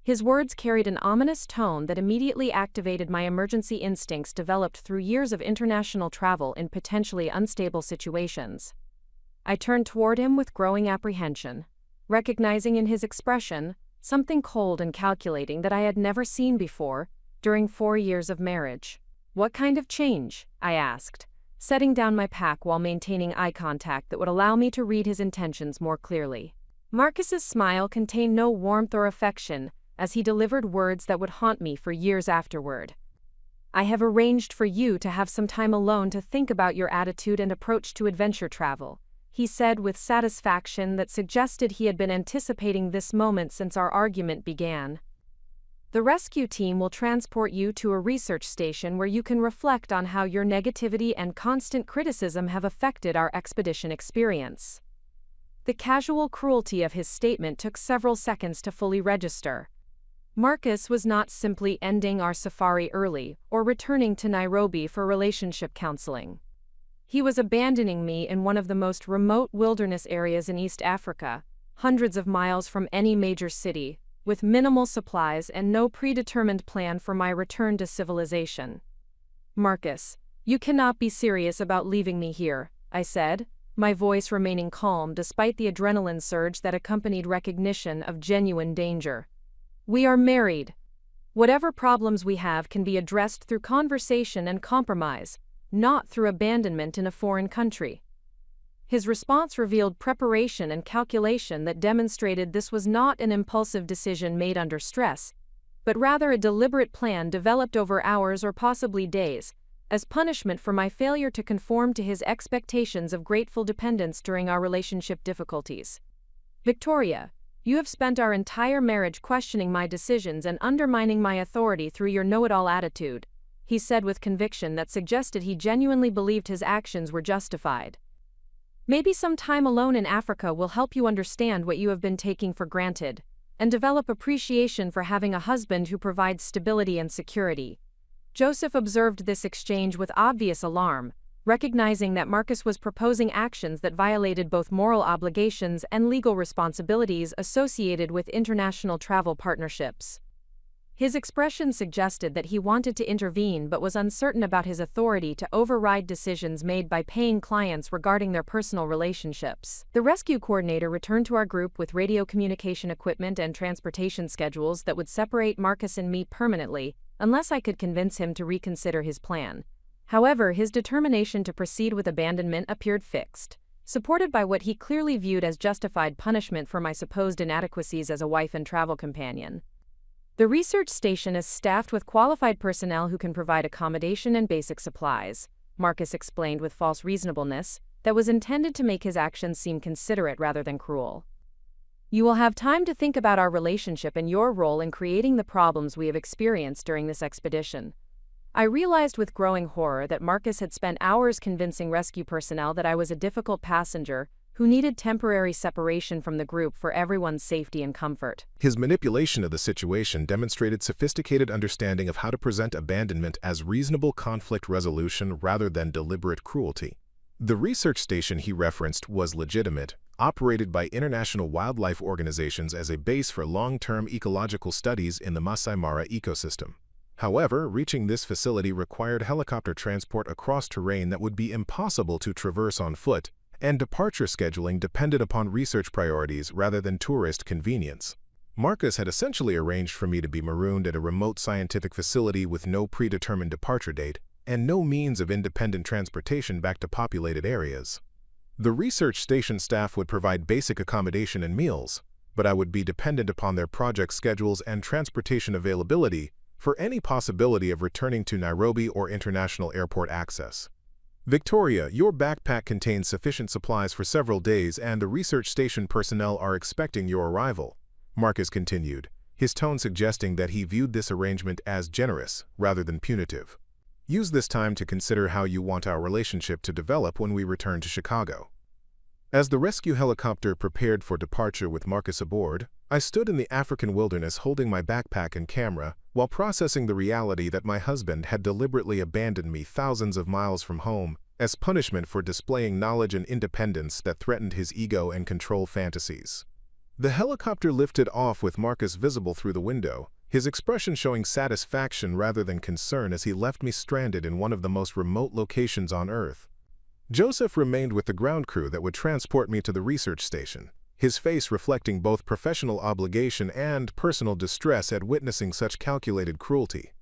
His words carried an ominous tone that immediately activated my emergency instincts developed through years of international travel in potentially unstable situations. I turned toward him with growing apprehension, recognizing in his expression something cold and calculating that I had never seen before during 4 years of marriage. "What kind of change?" I asked, setting down my pack while maintaining eye contact that would allow me to read his intentions more clearly. Marcus's smile contained no warmth or affection, as he delivered words that would haunt me for years afterward. "I have arranged for you to have some time alone to think about your attitude and approach to adventure travel," he said with satisfaction that suggested he had been anticipating this moment since our argument began. "The rescue team will transport you to a research station where you can reflect on how your negativity and constant criticism have affected our expedition experience." The casual cruelty of his statement took several seconds to fully register. Marcus was not simply ending our safari early or returning to Nairobi for relationship counseling. He was abandoning me in one of the most remote wilderness areas in East Africa, hundreds of miles from any major city, with minimal supplies and no predetermined plan for my return to civilization. Marcus, you cannot be serious about leaving me here, I said, my voice remaining calm despite the adrenaline surge that accompanied recognition of genuine danger. We are married. Whatever problems we have can be addressed through conversation and compromise, not through abandonment in a foreign country. His response revealed preparation and calculation that demonstrated this was not an impulsive decision made under stress, but rather a deliberate plan developed over hours or possibly days, as punishment for my failure to conform to his expectations of grateful dependence during our relationship difficulties. Victoria, you have spent our entire marriage questioning my decisions and undermining my authority through your know-it-all attitude, he said with conviction that suggested he genuinely believed his actions were justified. Maybe some time alone in Africa will help you understand what you have been taking for granted, and develop appreciation for having a husband who provides stability and security. Joseph observed this exchange with obvious alarm, recognizing that Marcus was proposing actions that violated both moral obligations and legal responsibilities associated with international travel partnerships. His expression suggested that he wanted to intervene but was uncertain about his authority to override decisions made by paying clients regarding their personal relationships. The rescue coordinator returned to our group with radio communication equipment and transportation schedules that would separate Marcus and me permanently, unless I could convince him to reconsider his plan. However, his determination to proceed with abandonment appeared fixed, supported by what he clearly viewed as justified punishment for my supposed inadequacies as a wife and travel companion. The research station is staffed with qualified personnel who can provide accommodation and basic supplies, Marcus explained with false reasonableness that was intended to make his actions seem considerate rather than cruel. You will have time to think about our relationship and your role in creating the problems we have experienced during this expedition. I realized with growing horror that Marcus had spent hours convincing rescue personnel that I was a difficult passenger who needed temporary separation from the group for everyone's safety and comfort. His manipulation of the situation demonstrated sophisticated understanding of how to present abandonment as reasonable conflict resolution rather than deliberate cruelty. The research station he referenced was legitimate, operated by international wildlife organizations as a base for long-term ecological studies in the Masai Mara ecosystem. However, reaching this facility required helicopter transport across terrain that would be impossible to traverse on foot, and departure scheduling depended upon research priorities rather than tourist convenience. Marcus had essentially arranged for me to be marooned at a remote scientific facility with no predetermined departure date and no means of independent transportation back to populated areas. The research station staff would provide basic accommodation and meals, but I would be dependent upon their project schedules and transportation availability for any possibility of returning to Nairobi or international airport access. Victoria, your backpack contains sufficient supplies for several days and the research station personnel are expecting your arrival, Marcus continued, his tone suggesting that he viewed this arrangement as generous rather than punitive. Use this time to consider how you want our relationship to develop when we return to Chicago. As the rescue helicopter prepared for departure with Marcus aboard, I stood in the African wilderness holding my backpack and camera while processing the reality that my husband had deliberately abandoned me thousands of miles from home as punishment for displaying knowledge and independence that threatened his ego and control fantasies. The helicopter lifted off with Marcus visible through the window, his expression showing satisfaction rather than concern as he left me stranded in one of the most remote locations on Earth. Joseph remained with the ground crew that would transport me to the research station, his face reflecting both professional obligation and personal distress at witnessing such calculated cruelty.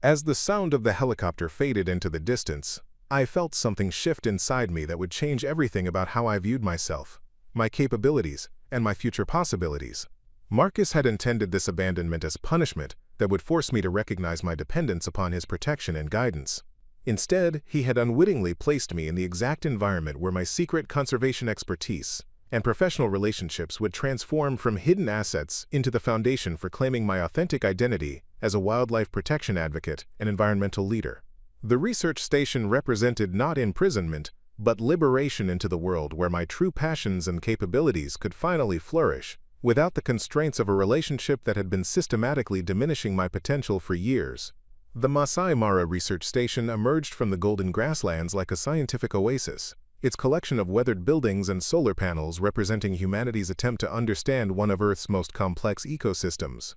As the sound of the helicopter faded into the distance, I felt something shift inside me that would change everything about how I viewed myself, my capabilities, and my future possibilities. Marcus had intended this abandonment as punishment that would force me to recognize my dependence upon his protection and guidance. Instead, he had unwittingly placed me in the exact environment where my secret conservation expertise and professional relationships would transform from hidden assets into the foundation for claiming my authentic identity as a wildlife protection advocate and environmental leader. The research station represented not imprisonment, but liberation into the world where my true passions and capabilities could finally flourish, without the constraints of a relationship that had been systematically diminishing my potential for years. The Masai Mara Research Station emerged from the golden grasslands like a scientific oasis, its collection of weathered buildings and solar panels representing humanity's attempt to understand one of Earth's most complex ecosystems.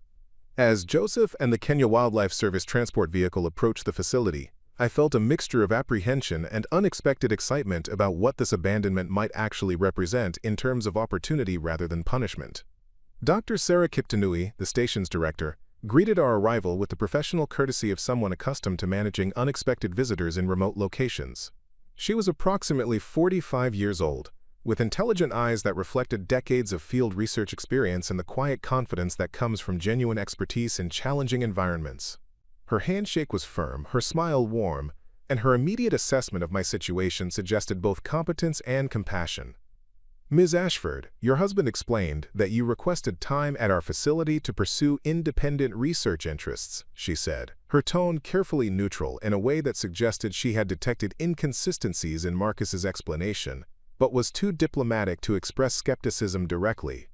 As Joseph and the Kenya Wildlife Service transport vehicle approached the facility, I felt a mixture of apprehension and unexpected excitement about what this abandonment might actually represent in terms of opportunity rather than punishment. Dr. Sarah Kiptanui, the station's director, greeted our arrival with the professional courtesy of someone accustomed to managing unexpected visitors in remote locations. She was approximately 45 years old, with intelligent eyes that reflected decades of field research experience and the quiet confidence that comes from genuine expertise in challenging environments. Her handshake was firm, her smile warm, and her immediate assessment of my situation suggested both competence and compassion. Ms. Ashford, your husband explained that you requested time at our facility to pursue independent research interests, she said, her tone carefully neutral in a way that suggested she had detected inconsistencies in Marcus's explanation, but was too diplomatic to express skepticism directly.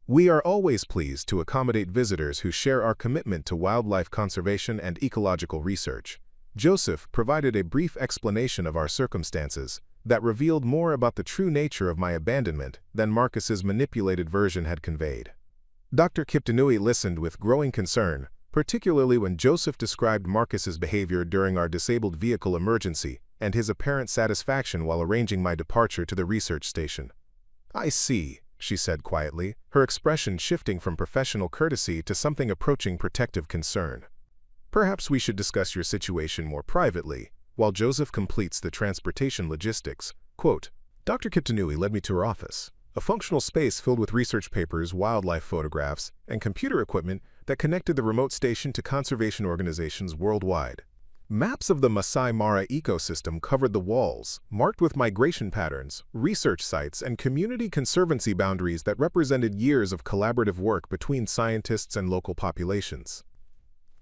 We are always pleased to accommodate visitors who share our commitment to wildlife conservation and ecological research. Joseph provided a brief explanation of our circumstances that revealed more about the true nature of my abandonment than Marcus's manipulated version had conveyed. Dr. Kiptanui listened with growing concern, particularly when Joseph described Marcus's behavior during our disabled vehicle emergency and his apparent satisfaction while arranging my departure to the research station. I see, she said quietly, her expression shifting from professional courtesy to something approaching protective concern. Perhaps we should discuss your situation more privately, while Joseph completes the transportation logistics. Quote, Dr. Kiptanui led me to her office, a functional space filled with research papers, wildlife photographs, and computer equipment that connected the remote station to conservation organizations worldwide. Maps of the Masai Mara ecosystem covered the walls, marked with migration patterns, research sites, and community conservancy boundaries that represented years of collaborative work between scientists and local populations.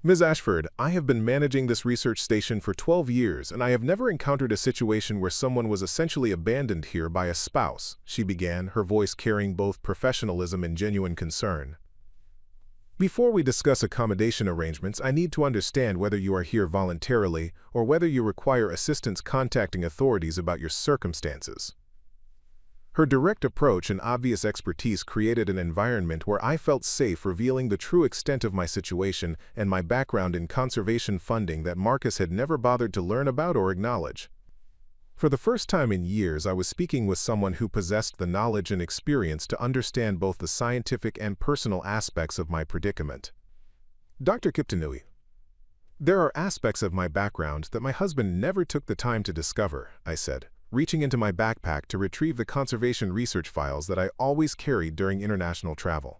Ms. Ashford, I have been managing this research station for 12 years, and I have never encountered a situation where someone was essentially abandoned here by a spouse, she began, her voice carrying both professionalism and genuine concern. Before we discuss accommodation arrangements, I need to understand whether you are here voluntarily or whether you require assistance contacting authorities about your circumstances. Her direct approach and obvious expertise created an environment where I felt safe revealing the true extent of my situation and my background in conservation funding that Marcus had never bothered to learn about or acknowledge. For the first time in years, I was speaking with someone who possessed the knowledge and experience to understand both the scientific and personal aspects of my predicament. Dr. Kiptanui, there are aspects of my background that my husband never took the time to discover, I said, reaching into my backpack to retrieve the conservation research files that I always carried during international travel.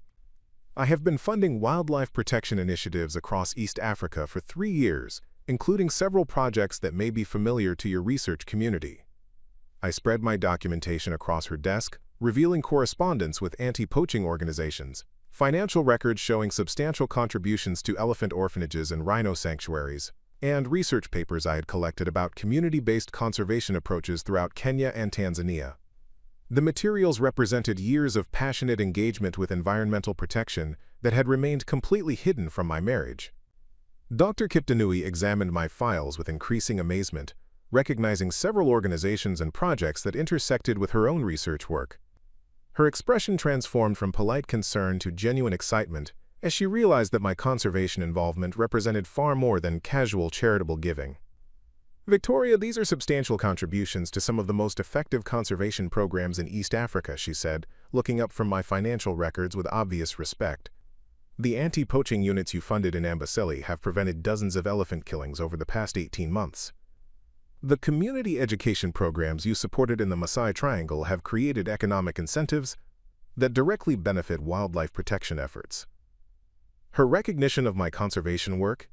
I have been funding wildlife protection initiatives across East Africa for 3 years, including several projects that may be familiar to your research community. I spread my documentation across her desk, revealing correspondence with anti-poaching organizations, financial records showing substantial contributions to elephant orphanages and rhino sanctuaries, and research papers I had collected about community-based conservation approaches throughout Kenya and Tanzania. The materials represented years of passionate engagement with environmental protection that had remained completely hidden from my marriage. Dr. Kiptanui examined my files with increasing amazement, recognizing several organizations and projects that intersected with her own research work. Her expression transformed from polite concern to genuine excitement as she realized that my conservation involvement represented far more than casual charitable giving. Victoria, these are substantial contributions to some of the most effective conservation programs in East Africa, she said, looking up from my financial records with obvious respect. The anti-poaching units you funded in Amboseli have prevented dozens of elephant killings over the past 18 months. The community education programs you supported in the Maasai Triangle have created economic incentives that directly benefit wildlife protection efforts. Her recognition of my conservation work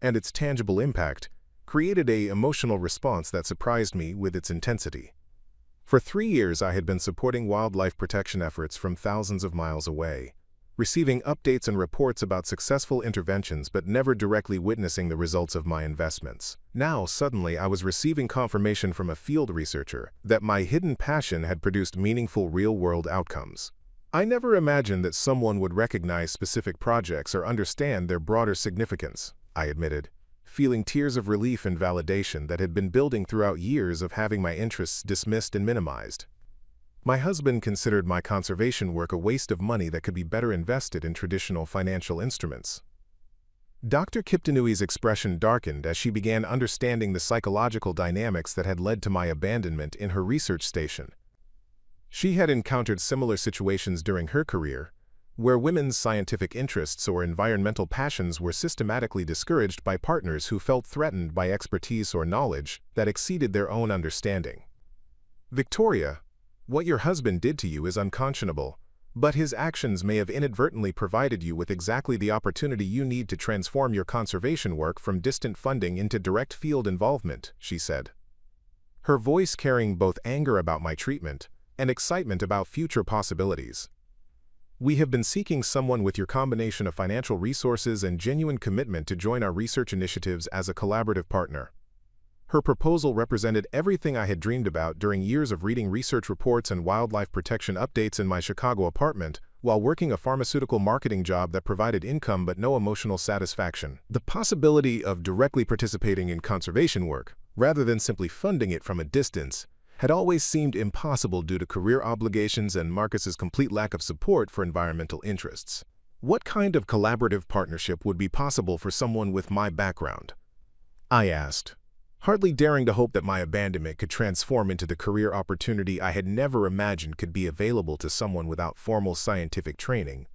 and its tangible impact created an emotional response that surprised me with its intensity. For 3 years, I had been supporting wildlife protection efforts from thousands of miles away, receiving updates and reports about successful interventions but never directly witnessing the results of my investments. Now, suddenly, I was receiving confirmation from a field researcher that my hidden passion had produced meaningful real-world outcomes. I never imagined that someone would recognize specific projects or understand their broader significance, I admitted, feeling tears of relief and validation that had been building throughout years of having my interests dismissed and minimized. My husband considered my conservation work a waste of money that could be better invested in traditional financial instruments. Dr. Kiptanui's expression darkened as she began understanding the psychological dynamics that had led to my abandonment in her research station. She had encountered similar situations during her career, where women's scientific interests or environmental passions were systematically discouraged by partners who felt threatened by expertise or knowledge that exceeded their own understanding. Victoria, what your husband did to you is unconscionable, but his actions may have inadvertently provided you with exactly the opportunity you need to transform your conservation work from distant funding into direct field involvement, she said. Her voice carrying both anger about my treatment and excitement about future possibilities. We have been seeking someone with your combination of financial resources and genuine commitment to join our research initiatives as a collaborative partner. Her proposal represented everything I had dreamed about during years of reading research reports and wildlife protection updates in my Chicago apartment, while working a pharmaceutical marketing job that provided income but no emotional satisfaction. The possibility of directly participating in conservation work, rather than simply funding it from a distance, had always seemed impossible due to career obligations and Marcus's complete lack of support for environmental interests. What kind of collaborative partnership would be possible for someone with my background? I asked, hardly daring to hope that my abandonment could transform into the career opportunity I had never imagined could be available to someone without formal scientific training.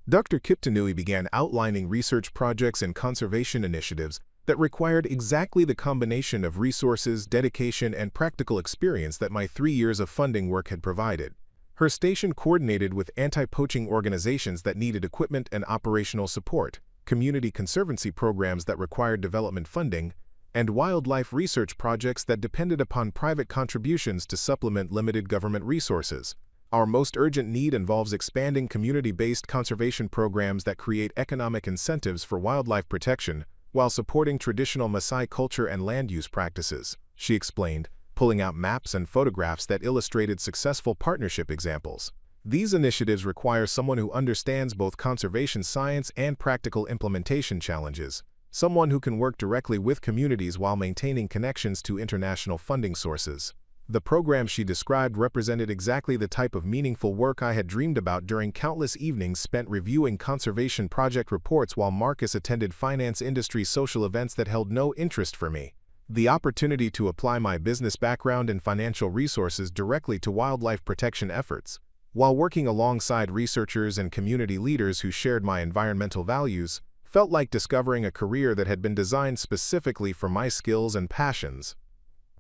Dr. Kiptanui began outlining research projects and conservation initiatives that required exactly the combination of resources, dedication, and practical experience that my 3 years of funding work had provided. Her station coordinated with anti-poaching organizations that needed equipment and operational support, community conservancy programs that required development funding, and wildlife research projects that depended upon private contributions to supplement limited government resources. Our most urgent need involves expanding community-based conservation programs that create economic incentives for wildlife protection while supporting traditional Maasai culture and land use practices, she explained, pulling out maps and photographs that illustrated successful partnership examples. These initiatives require someone who understands both conservation science and practical implementation challenges, someone who can work directly with communities while maintaining connections to international funding sources. The program she described represented exactly the type of meaningful work I had dreamed about during countless evenings spent reviewing conservation project reports while Marcus attended finance industry social events that held no interest for me. The opportunity to apply my business background and financial resources directly to wildlife protection efforts, while working alongside researchers and community leaders who shared my environmental values, felt like discovering a career that had been designed specifically for my skills and passions.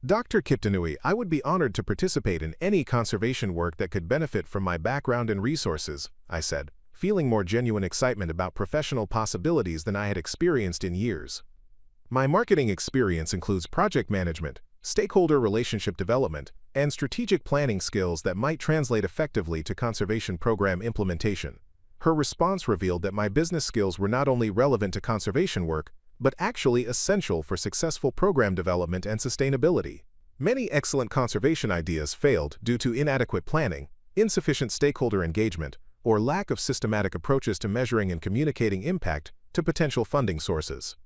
Dr. Kiptanui, I would be honored to participate in any conservation work that could benefit from my background and resources, I said, feeling more genuine excitement about professional possibilities than I had experienced in years. My marketing experience includes project management, stakeholder relationship development, and strategic planning skills that might translate effectively to conservation program implementation. Her response revealed that my business skills were not only relevant to conservation work, but actually essential for successful program development and sustainability. Many excellent conservation ideas failed due to inadequate planning, insufficient stakeholder engagement, or lack of systematic approaches to measuring and communicating impact to potential funding sources.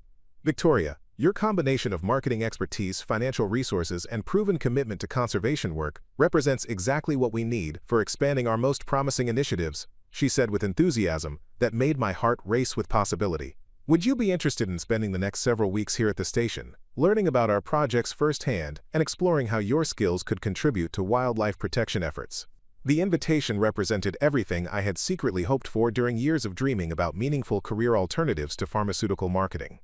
Victoria, your combination of marketing expertise, financial resources, and proven commitment to conservation work represents exactly what we need for expanding our most promising initiatives, she said with enthusiasm that made my heart race with possibility. Would you be interested in spending the next several weeks here at the station, learning about our projects firsthand and exploring how your skills could contribute to wildlife protection efforts? The invitation represented everything I had secretly hoped for during years of dreaming about meaningful career alternatives to pharmaceutical marketing.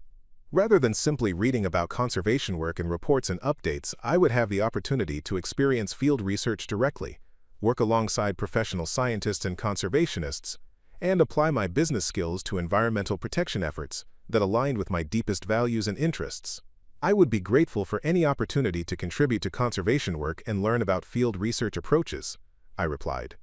Rather than simply reading about conservation work in reports and updates, I would have the opportunity to experience field research directly, work alongside professional scientists and conservationists, and apply my business skills to environmental protection efforts that aligned with my deepest values and interests. I would be grateful for any opportunity to contribute to conservation work and learn about field research approaches, I replied,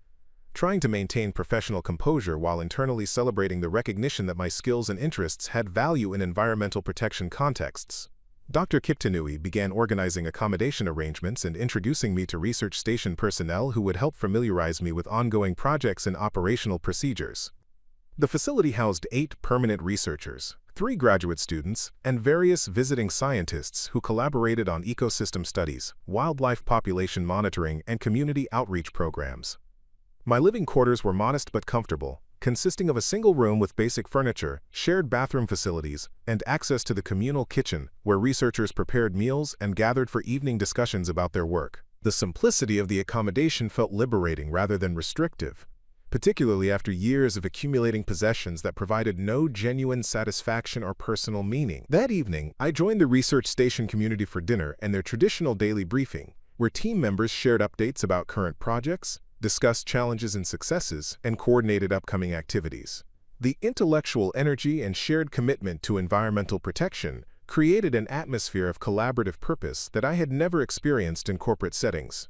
trying to maintain professional composure while internally celebrating the recognition that my skills and interests had value in environmental protection contexts. Dr. Kiptanui began organizing accommodation arrangements and introducing me to research station personnel who would help familiarize me with ongoing projects and operational procedures. The facility housed 8 permanent researchers, 3 graduate students, and various visiting scientists who collaborated on ecosystem studies, wildlife population monitoring, and community outreach programs. My living quarters were modest but comfortable, consisting of a single room with basic furniture, shared bathroom facilities, and access to the communal kitchen, where researchers prepared meals and gathered for evening discussions about their work. The simplicity of the accommodation felt liberating rather than restrictive, particularly after years of accumulating possessions that provided no genuine satisfaction or personal meaning. That evening, I joined the research station community for dinner and their traditional daily briefing, where team members shared updates about current projects, discussed challenges and successes, and coordinated upcoming activities. The intellectual energy and shared commitment to environmental protection created an atmosphere of collaborative purpose that I had never experienced in corporate settings.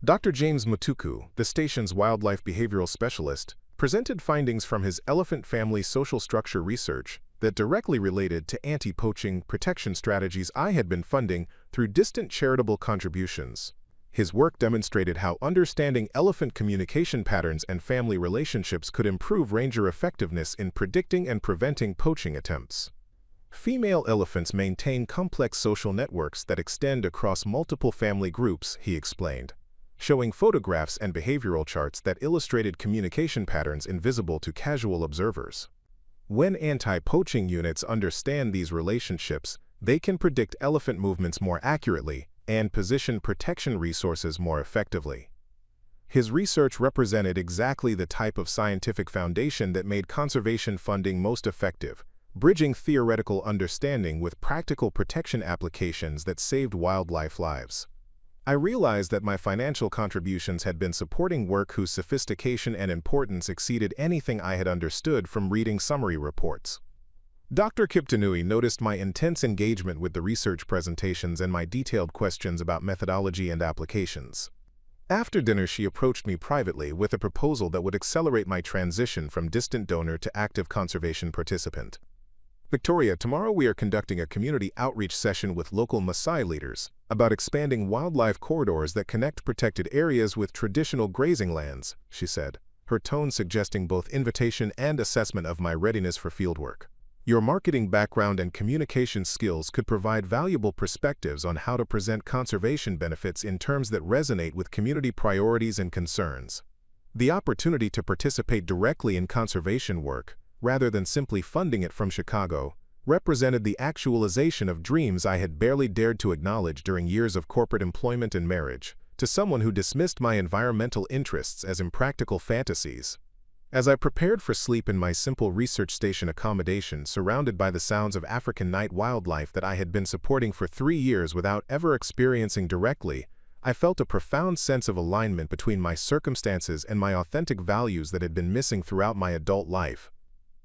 Dr. James Mutuku, the station's wildlife behavioral specialist, presented findings from his elephant family social structure research that directly related to anti-poaching protection strategies I had been funding through distant charitable contributions. His work demonstrated how understanding elephant communication patterns and family relationships could improve ranger effectiveness in predicting and preventing poaching attempts. Female elephants maintain complex social networks that extend across multiple family groups, he explained, showing photographs and behavioral charts that illustrated communication patterns invisible to casual observers. When anti-poaching units understand these relationships, they can predict elephant movements more accurately and position protection resources more effectively. His research represented exactly the type of scientific foundation that made conservation funding most effective, bridging theoretical understanding with practical protection applications that saved wildlife lives. I realized that my financial contributions had been supporting work whose sophistication and importance exceeded anything I had understood from reading summary reports. Dr. Kiptanui noticed my intense engagement with the research presentations and my detailed questions about methodology and applications. After dinner, she approached me privately with a proposal that would accelerate my transition from distant donor to active conservation participant. Victoria, tomorrow we are conducting a community outreach session with local Maasai leaders about expanding wildlife corridors that connect protected areas with traditional grazing lands, she said, her tone suggesting both invitation and assessment of my readiness for fieldwork. Your marketing background and communication skills could provide valuable perspectives on how to present conservation benefits in terms that resonate with community priorities and concerns. The opportunity to participate directly in conservation work, rather than simply funding it from Chicago, represented the actualization of dreams I had barely dared to acknowledge during years of corporate employment and marriage, to someone who dismissed my environmental interests as impractical fantasies. As I prepared for sleep in my simple research station accommodation surrounded by the sounds of African night wildlife that I had been supporting for 3 years without ever experiencing directly, I felt a profound sense of alignment between my circumstances and my authentic values that had been missing throughout my adult life.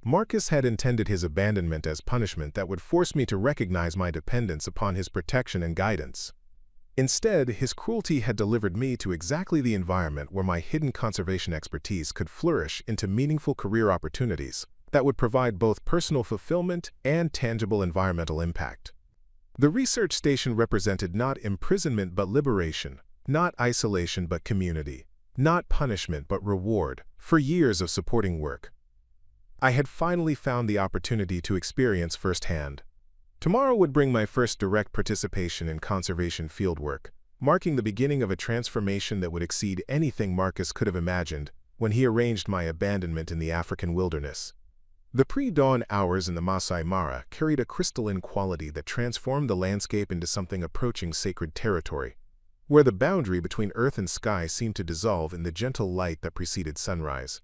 Marcus had intended his abandonment as punishment that would force me to recognize my dependence upon his protection and guidance. Instead, his cruelty had delivered me to exactly the environment where my hidden conservation expertise could flourish into meaningful career opportunities that would provide both personal fulfillment and tangible environmental impact. The research station represented not imprisonment but liberation, not isolation but community, not punishment but reward. For years of supporting work, I had finally found the opportunity to experience firsthand. Tomorrow would bring my first direct participation in conservation fieldwork, marking the beginning of a transformation that would exceed anything Marcus could have imagined when he arranged my abandonment in the African wilderness. The pre-dawn hours in the Masai Mara carried a crystalline quality that transformed the landscape into something approaching sacred territory, where the boundary between earth and sky seemed to dissolve in the gentle light that preceded sunrise.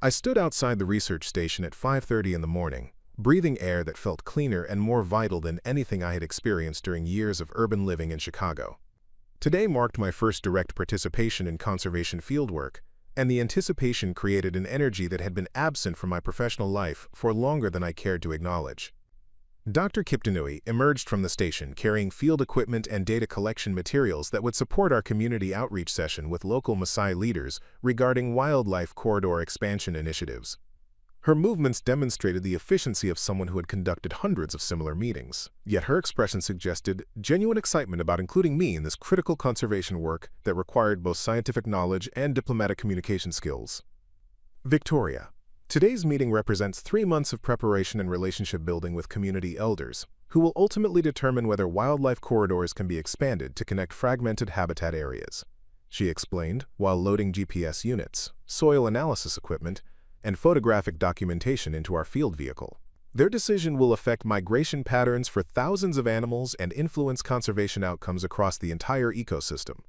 I stood outside the research station at 5:30 in the morning, breathing air that felt cleaner and more vital than anything I had experienced during years of urban living in Chicago. Today marked my first direct participation in conservation fieldwork, and the anticipation created an energy that had been absent from my professional life for longer than I cared to acknowledge. Dr. Kiptanui emerged from the station carrying field equipment and data collection materials that would support our community outreach session with local Maasai leaders regarding wildlife corridor expansion initiatives. Her movements demonstrated the efficiency of someone who had conducted hundreds of similar meetings, yet her expression suggested genuine excitement about including me in this critical conservation work that required both scientific knowledge and diplomatic communication skills. Victoria, Today's meeting represents 3 months of preparation and relationship building with community elders, who will ultimately determine whether wildlife corridors can be expanded to connect fragmented habitat areas, she explained while loading GPS units, soil analysis equipment, and photographic documentation into our field vehicle. Their decision will affect migration patterns for thousands of animals and influence conservation outcomes across the entire ecosystem.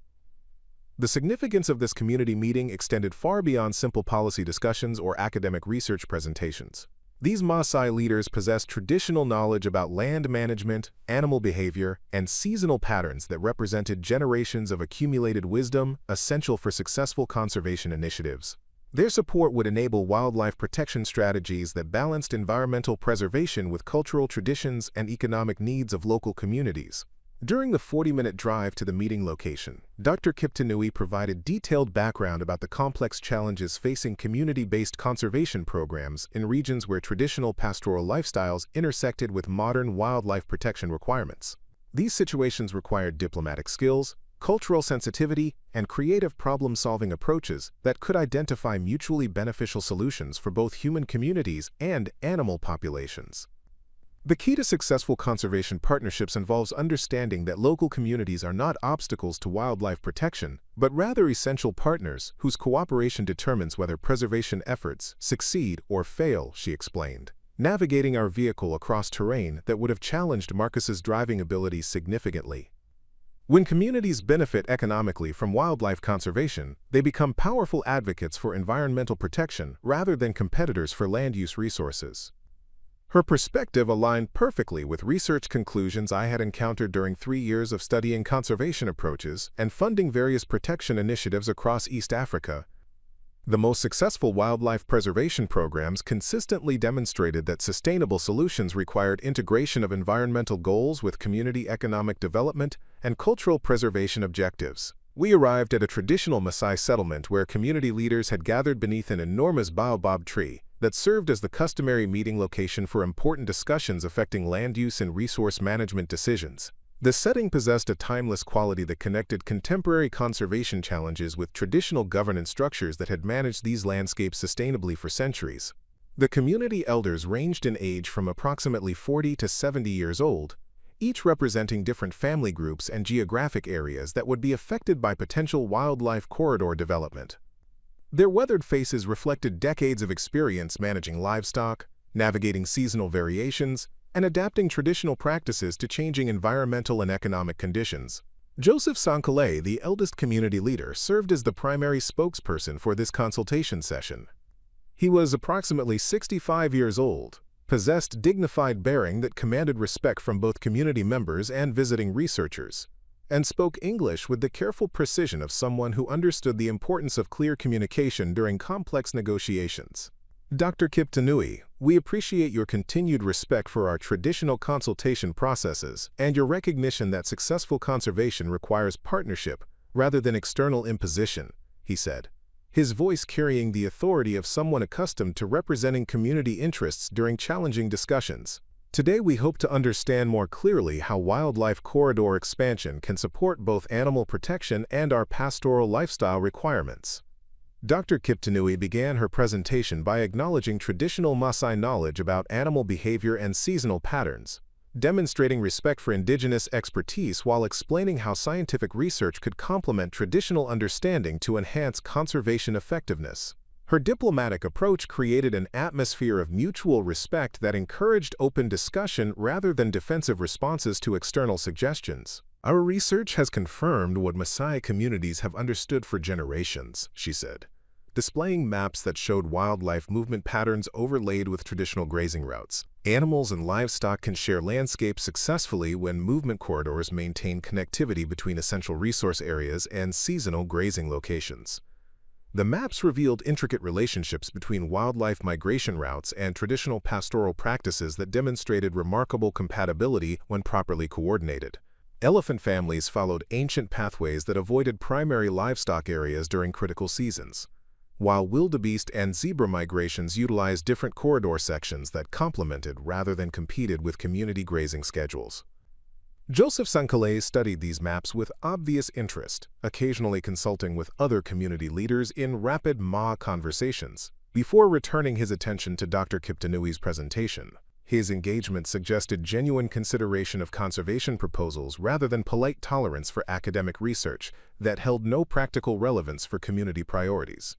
The significance of this community meeting extended far beyond simple policy discussions or academic research presentations. These Maasai leaders possess traditional knowledge about land management, animal behavior, and seasonal patterns that represented generations of accumulated wisdom essential for successful conservation initiatives. Their support would enable wildlife protection strategies that balanced environmental preservation with cultural traditions and economic needs of local communities. During the 40-minute drive to the meeting location, Dr. Kiptanui provided detailed background about the complex challenges facing community-based conservation programs in regions where traditional pastoral lifestyles intersected with modern wildlife protection requirements. These situations required diplomatic skills, cultural sensitivity, and creative problem-solving approaches that could identify mutually beneficial solutions for both human communities and animal populations. The key to successful conservation partnerships involves understanding that local communities are not obstacles to wildlife protection, but rather essential partners whose cooperation determines whether preservation efforts succeed or fail, she explained, navigating our vehicle across terrain that would have challenged Marcus's driving abilities significantly. When communities benefit economically from wildlife conservation, they become powerful advocates for environmental protection rather than competitors for land use resources. Her perspective aligned perfectly with research conclusions I had encountered during 3 years of studying conservation approaches and funding various protection initiatives across East Africa. The most successful wildlife preservation programs consistently demonstrated that sustainable solutions required integration of environmental goals with community economic development and cultural preservation objectives. We arrived at a traditional Maasai settlement where community leaders had gathered beneath an enormous baobab tree that served as the customary meeting location for important discussions affecting land use and resource management decisions. The setting possessed a timeless quality that connected contemporary conservation challenges with traditional governance structures that had managed these landscapes sustainably for centuries. The community elders ranged in age from approximately 40 to 70 years old, each representing different family groups and geographic areas that would be affected by potential wildlife corridor development. Their weathered faces reflected decades of experience managing livestock, navigating seasonal variations, and adapting traditional practices to changing environmental and economic conditions. Joseph Sankale, the eldest community leader, served as the primary spokesperson for this consultation session. He was approximately 65 years old, possessed dignified bearing that commanded respect from both community members and visiting researchers, and spoke English with the careful precision of someone who understood the importance of clear communication during complex negotiations. Dr. Kiptanui, we appreciate your continued respect for our traditional consultation processes and your recognition that successful conservation requires partnership rather than external imposition, he said, his voice carrying the authority of someone accustomed to representing community interests during challenging discussions. Today we hope to understand more clearly how wildlife corridor expansion can support both animal protection and our pastoral lifestyle requirements. Dr. Kiptanui began her presentation by acknowledging traditional Maasai knowledge about animal behavior and seasonal patterns, demonstrating respect for indigenous expertise while explaining how scientific research could complement traditional understanding to enhance conservation effectiveness. Her diplomatic approach created an atmosphere of mutual respect that encouraged open discussion rather than defensive responses to external suggestions. Our research has confirmed what Maasai communities have understood for generations, she said, displaying maps that showed wildlife movement patterns overlaid with traditional grazing routes. Animals and livestock can share landscapes successfully when movement corridors maintain connectivity between essential resource areas and seasonal grazing locations. The maps revealed intricate relationships between wildlife migration routes and traditional pastoral practices that demonstrated remarkable compatibility when properly coordinated. Elephant families followed ancient pathways that avoided primary livestock areas during critical seasons, while wildebeest and zebra migrations utilized different corridor sections that complemented rather than competed with community grazing schedules. Joseph Sankale studied these maps with obvious interest, occasionally consulting with other community leaders in rapid Ma conversations. Before returning his attention to Dr. Kiptanui's presentation, his engagement suggested genuine consideration of conservation proposals rather than polite tolerance for academic research that held no practical relevance for community priorities.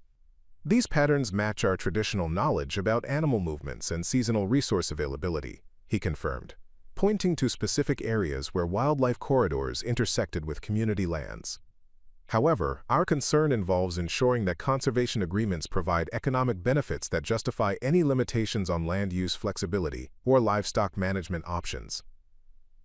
These patterns match our traditional knowledge about animal movements and seasonal resource availability, he confirmed, pointing to specific areas where wildlife corridors intersected with community lands. However, our concern involves ensuring that conservation agreements provide economic benefits that justify any limitations on land use flexibility or livestock management options.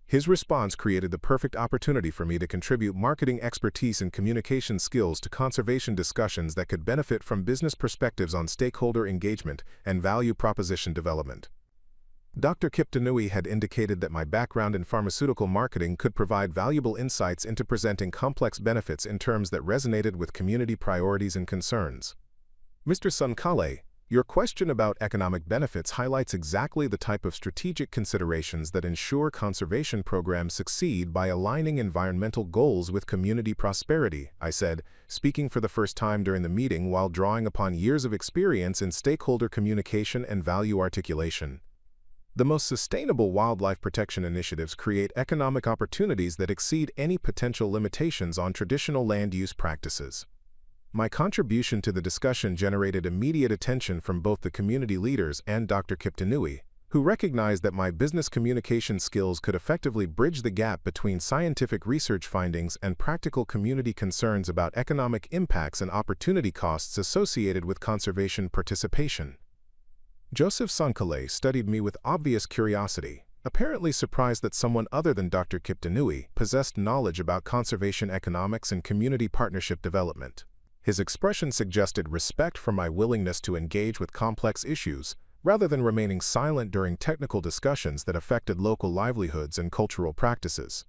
His response created the perfect opportunity for me to contribute marketing expertise and communication skills to conservation discussions that could benefit from business perspectives on stakeholder engagement and value proposition development. Dr. Kiptanui had indicated that my background in pharmaceutical marketing could provide valuable insights into presenting complex benefits in terms that resonated with community priorities and concerns. Mr. Sankale, your question about economic benefits highlights exactly the type of strategic considerations that ensure conservation programs succeed by aligning environmental goals with community prosperity, I said, speaking for the first time during the meeting while drawing upon years of experience in stakeholder communication and value articulation. The most sustainable wildlife protection initiatives create economic opportunities that exceed any potential limitations on traditional land use practices. My contribution to the discussion generated immediate attention from both the community leaders and Dr. Kiptanui, who recognized that my business communication skills could effectively bridge the gap between scientific research findings and practical community concerns about economic impacts and opportunity costs associated with conservation participation. Joseph Sankale studied me with obvious curiosity, apparently surprised that someone other than Dr. Kiptanui possessed knowledge about conservation economics and community partnership development. His expression suggested respect for my willingness to engage with complex issues, rather than remaining silent during technical discussions that affected local livelihoods and cultural practices.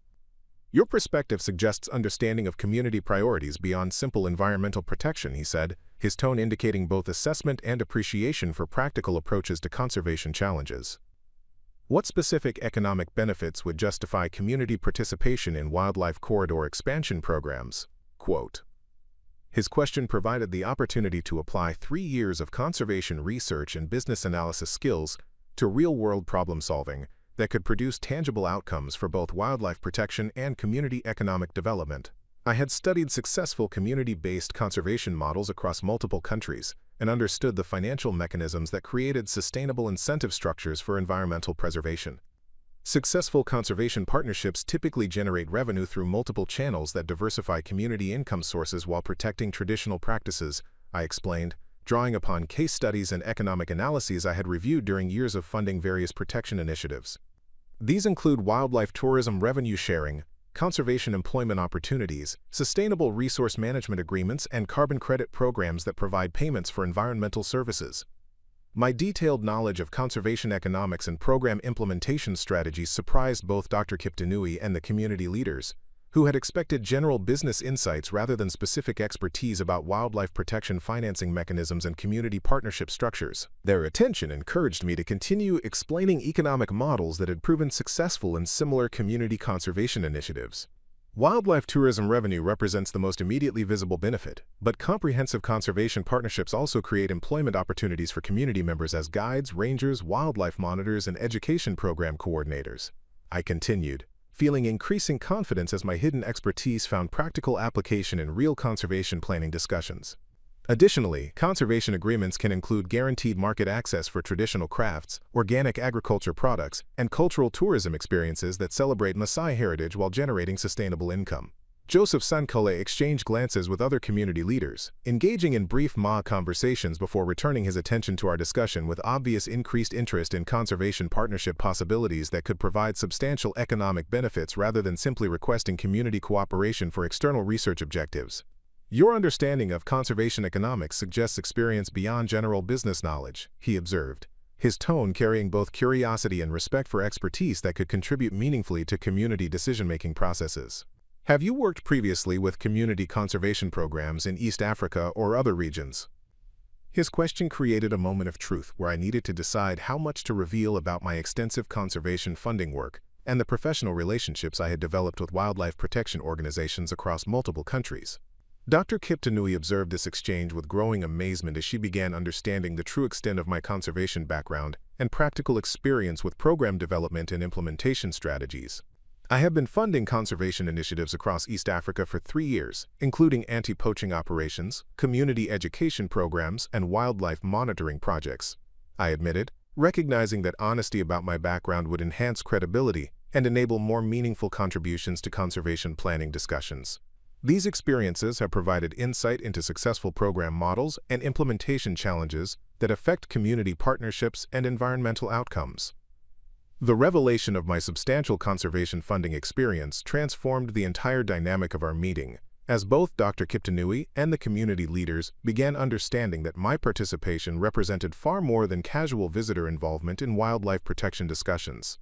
Your perspective suggests understanding of community priorities beyond simple environmental protection, he said, his tone indicating both assessment and appreciation for practical approaches to conservation challenges. What specific economic benefits would justify community participation in wildlife corridor expansion programs? Quote. His question provided the opportunity to apply 3 years of conservation research and business analysis skills to real-world problem-solving that could produce tangible outcomes for both wildlife protection and community economic development. I had studied successful community-based conservation models across multiple countries and understood the financial mechanisms that created sustainable incentive structures for environmental preservation. Successful conservation partnerships typically generate revenue through multiple channels that diversify community income sources while protecting traditional practices, I explained, drawing upon case studies and economic analyses I had reviewed during years of funding various protection initiatives. These include wildlife tourism revenue sharing, conservation employment opportunities, sustainable resource management agreements, and carbon credit programs that provide payments for environmental services. My detailed knowledge of conservation economics and program implementation strategies surprised both Dr. Kiptanui and the community leaders, who had expected general business insights rather than specific expertise about wildlife protection financing mechanisms and community partnership structures. Their attention encouraged me to continue explaining economic models that had proven successful in similar community conservation initiatives. Wildlife tourism revenue represents the most immediately visible benefit, but comprehensive conservation partnerships also create employment opportunities for community members as guides, rangers, wildlife monitors, and education program coordinators. I continued, feeling increasing confidence as my hidden expertise found practical application in real conservation planning discussions. Additionally, conservation agreements can include guaranteed market access for traditional crafts, organic agriculture products, and cultural tourism experiences that celebrate Maasai heritage while generating sustainable income. Joseph Sankale exchanged glances with other community leaders, engaging in brief Ma conversations before returning his attention to our discussion with obvious increased interest in conservation partnership possibilities that could provide substantial economic benefits rather than simply requesting community cooperation for external research objectives. Your understanding of conservation economics suggests experience beyond general business knowledge, he observed, his tone carrying both curiosity and respect for expertise that could contribute meaningfully to community decision-making processes. Have you worked previously with community conservation programs in East Africa or other regions? His question created a moment of truth where I needed to decide how much to reveal about my extensive conservation funding work and the professional relationships I had developed with wildlife protection organizations across multiple countries. Dr. Kiptanui observed this exchange with growing amazement as she began understanding the true extent of my conservation background and practical experience with program development and implementation strategies. I have been funding conservation initiatives across East Africa for 3 years, including anti-poaching operations, community education programs, and wildlife monitoring projects, I admitted, recognizing that honesty about my background would enhance credibility and enable more meaningful contributions to conservation planning discussions. These experiences have provided insight into successful program models and implementation challenges that affect community partnerships and environmental outcomes. The revelation of my substantial conservation funding experience transformed the entire dynamic of our meeting, as both Dr. Kiptanui and the community leaders began understanding that my participation represented far more than casual visitor involvement in wildlife protection discussions.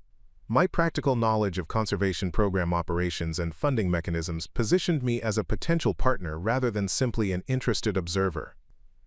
My practical knowledge of conservation program operations and funding mechanisms positioned me as a potential partner rather than simply an interested observer.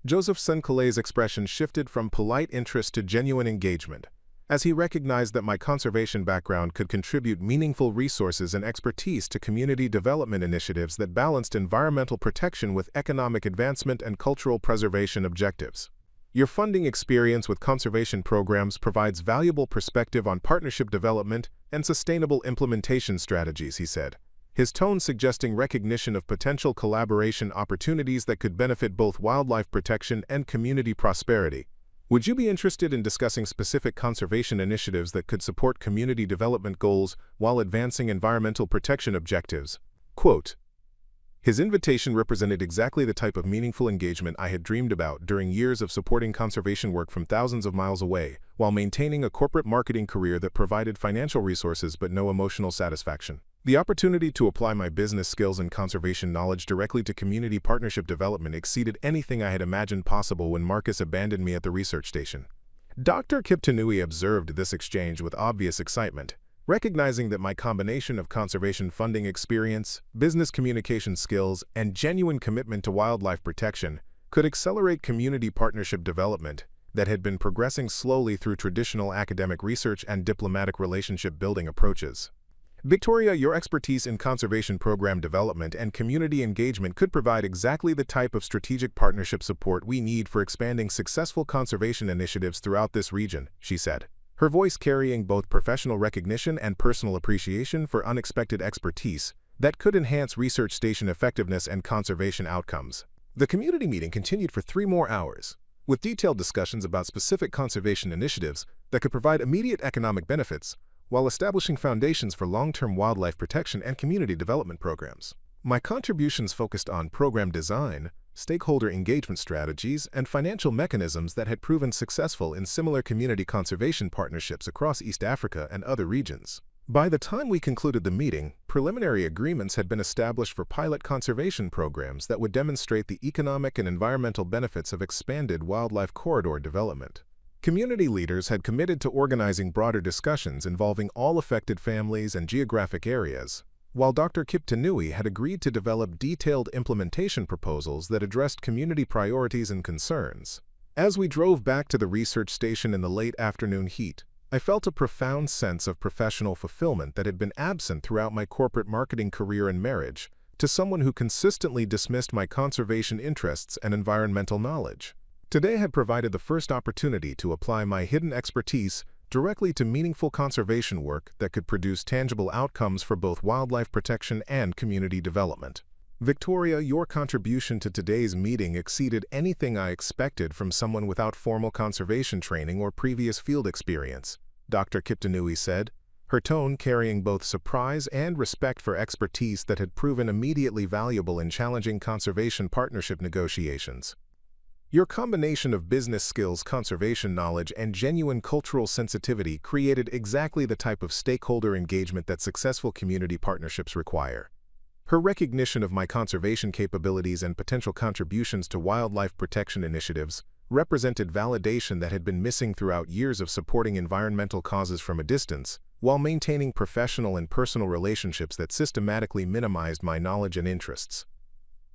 Joseph Senkole's expression shifted from polite interest to genuine engagement, as he recognized that my conservation background could contribute meaningful resources and expertise to community development initiatives that balanced environmental protection with economic advancement and cultural preservation objectives. Your funding experience with conservation programs provides valuable perspective on partnership development and sustainable implementation strategies, he said, his tone suggesting recognition of potential collaboration opportunities that could benefit both wildlife protection and community prosperity. Would you be interested in discussing specific conservation initiatives that could support community development goals while advancing environmental protection objectives? Quote, his invitation represented exactly the type of meaningful engagement I had dreamed about during years of supporting conservation work from thousands of miles away, while maintaining a corporate marketing career that provided financial resources but no emotional satisfaction. The opportunity to apply my business skills and conservation knowledge directly to community partnership development exceeded anything I had imagined possible when Marcus abandoned me at the research station. Dr. Kiptanui observed this exchange with obvious excitement, recognizing that my combination of conservation funding experience, business communication skills, and genuine commitment to wildlife protection could accelerate community partnership development that had been progressing slowly through traditional academic research and diplomatic relationship building approaches. Victoria, your expertise in conservation program development and community engagement could provide exactly the type of strategic partnership support we need for expanding successful conservation initiatives throughout this region, she said, her voice carrying both professional recognition and personal appreciation for unexpected expertise that could enhance research station effectiveness and conservation outcomes. The community meeting continued for 3 more hours, with detailed discussions about specific conservation initiatives that could provide immediate economic benefits while establishing foundations for long-term wildlife protection and community development programs. My contributions focused on program design, stakeholder engagement strategies, and financial mechanisms that had proven successful in similar community conservation partnerships across East Africa and other regions. By the time we concluded the meeting, preliminary agreements had been established for pilot conservation programs that would demonstrate the economic and environmental benefits of expanded wildlife corridor development. Community leaders had committed to organizing broader discussions involving all affected families and geographic areas, while Dr. Kiptanui had agreed to develop detailed implementation proposals that addressed community priorities and concerns. As we drove back to the research station in the late afternoon heat, I felt a profound sense of professional fulfillment that had been absent throughout my corporate marketing career and marriage to someone who consistently dismissed my conservation interests and environmental knowledge. Today had provided the first opportunity to apply my hidden expertise directly to meaningful conservation work that could produce tangible outcomes for both wildlife protection and community development. Victoria, your contribution to today's meeting exceeded anything I expected from someone without formal conservation training or previous field experience, Dr. Kiptanui said, her tone carrying both surprise and respect for expertise that had proven immediately valuable in challenging conservation partnership negotiations. Your combination of business skills, conservation knowledge, and genuine cultural sensitivity created exactly the type of stakeholder engagement that successful community partnerships require. Her recognition of my conservation capabilities and potential contributions to wildlife protection initiatives represented validation that had been missing throughout years of supporting environmental causes from a distance, while maintaining professional and personal relationships that systematically minimized my knowledge and interests.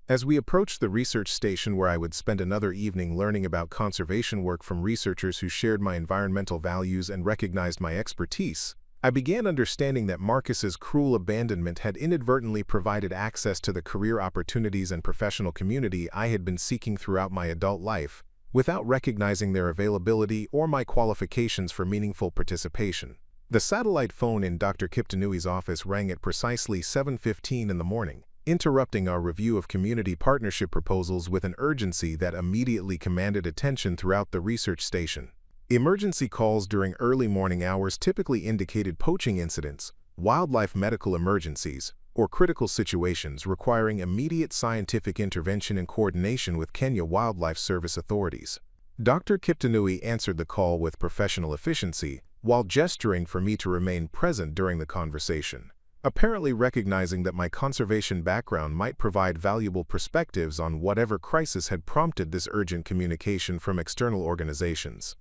As we approached the research station where I would spend another evening learning about conservation work from researchers who shared my environmental values and recognized my expertise, I began understanding that Marcus's cruel abandonment had inadvertently provided access to the career opportunities and professional community I had been seeking throughout my adult life, without recognizing their availability or my qualifications for meaningful participation. The satellite phone in Dr. Kiptanui's office rang at precisely 7:15 in the morning, interrupting our review of community partnership proposals with an urgency that immediately commanded attention throughout the research station. Emergency calls during early morning hours typically indicated poaching incidents, wildlife medical emergencies, or critical situations requiring immediate scientific intervention and coordination with Kenya Wildlife Service authorities. Dr. Kiptanui answered the call with professional efficiency, while gesturing for me to remain present during the conversation, apparently recognizing that my conservation background might provide valuable perspectives on whatever crisis had prompted this urgent communication from external organizations.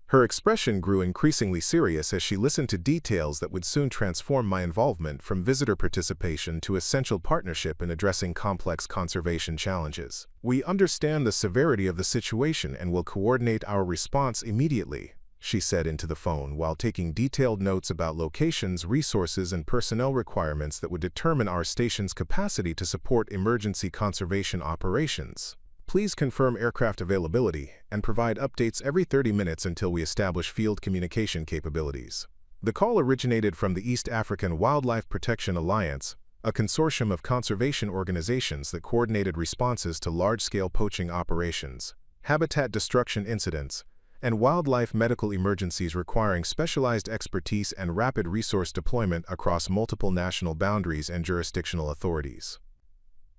Her expression grew increasingly serious as she listened to details that would soon transform my involvement from visitor participation to essential partnership in addressing complex conservation challenges. "We understand the severity of the situation and will coordinate our response immediately," she said into the phone while taking detailed notes about locations, resources, and personnel requirements that would determine our station's capacity to support emergency conservation operations. "Please confirm aircraft availability and provide updates every 30 minutes until we establish field communication capabilities." The call originated from the East African Wildlife Protection Alliance, a consortium of conservation organizations that coordinated responses to large-scale poaching operations, habitat destruction incidents, and wildlife medical emergencies requiring specialized expertise and rapid resource deployment across multiple national boundaries and jurisdictional authorities.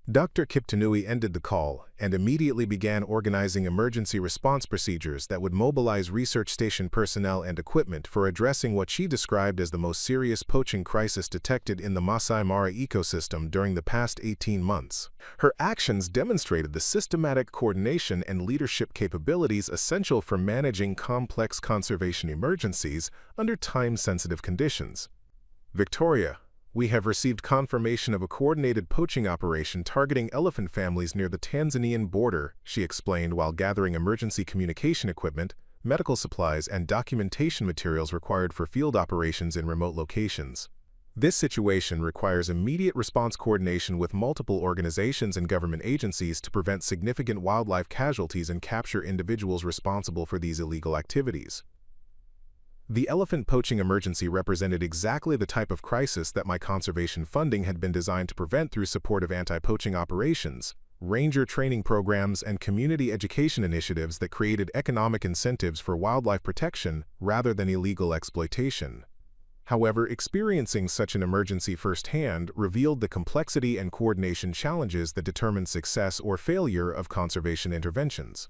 Dr. Kiptanui ended the call and immediately began organizing emergency response procedures that would mobilize research station personnel and equipment for addressing what she described as the most serious poaching crisis detected in the Masai Mara ecosystem during the past 18 months. Her actions demonstrated the systematic coordination and leadership capabilities essential for managing complex conservation emergencies under time-sensitive conditions. "Victoria, we have received confirmation of a coordinated poaching operation targeting elephant families near the Tanzanian border," she explained while gathering emergency communication equipment, medical supplies, and documentation materials required for field operations in remote locations. "This situation requires immediate response coordination with multiple organizations and government agencies to prevent significant wildlife casualties and capture individuals responsible for these illegal activities." The elephant poaching emergency represented exactly the type of crisis that my conservation funding had been designed to prevent through support of anti-poaching operations, ranger training programs, and community education initiatives that created economic incentives for wildlife protection rather than illegal exploitation. However, experiencing such an emergency firsthand revealed the complexity and coordination challenges that determine success or failure of conservation interventions.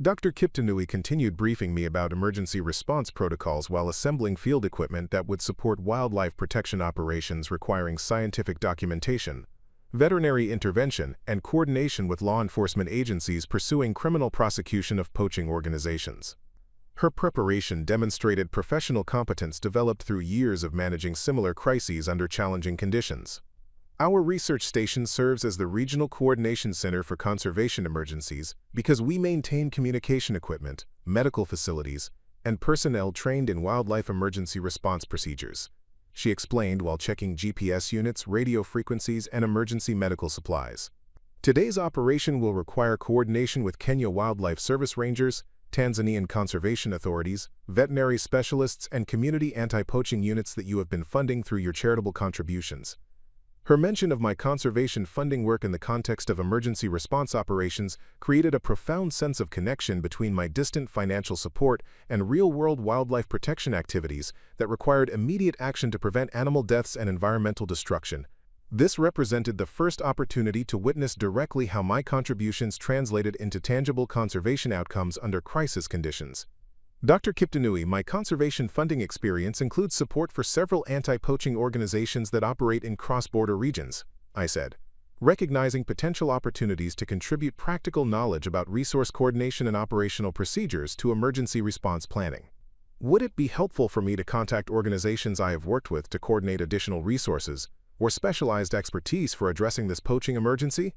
Dr. Kiptanui continued briefing me about emergency response protocols while assembling field equipment that would support wildlife protection operations requiring scientific documentation, veterinary intervention, and coordination with law enforcement agencies pursuing criminal prosecution of poaching organizations. Her preparation demonstrated professional competence developed through years of managing similar crises under challenging conditions. Our research station serves as the regional coordination center for conservation emergencies because we maintain communication equipment, medical facilities, and personnel trained in wildlife emergency response procedures, she explained while checking GPS units, radio frequencies, and emergency medical supplies. "Today's operation will require coordination with Kenya Wildlife Service rangers, Tanzanian conservation authorities, veterinary specialists, and community anti-poaching units that you have been funding through your charitable contributions." Her mention of my conservation funding work in the context of emergency response operations created a profound sense of connection between my distant financial support and real-world wildlife protection activities that required immediate action to prevent animal deaths and environmental destruction. This represented the first opportunity to witness directly how my contributions translated into tangible conservation outcomes under crisis conditions. "Dr. Kiptanui, my conservation funding experience includes support for several anti-poaching organizations that operate in cross-border regions," I said, recognizing potential opportunities to contribute practical knowledge about resource coordination and operational procedures to emergency response planning. "Would it be helpful for me to contact organizations I have worked with to coordinate additional resources or specialized expertise for addressing this poaching emergency?"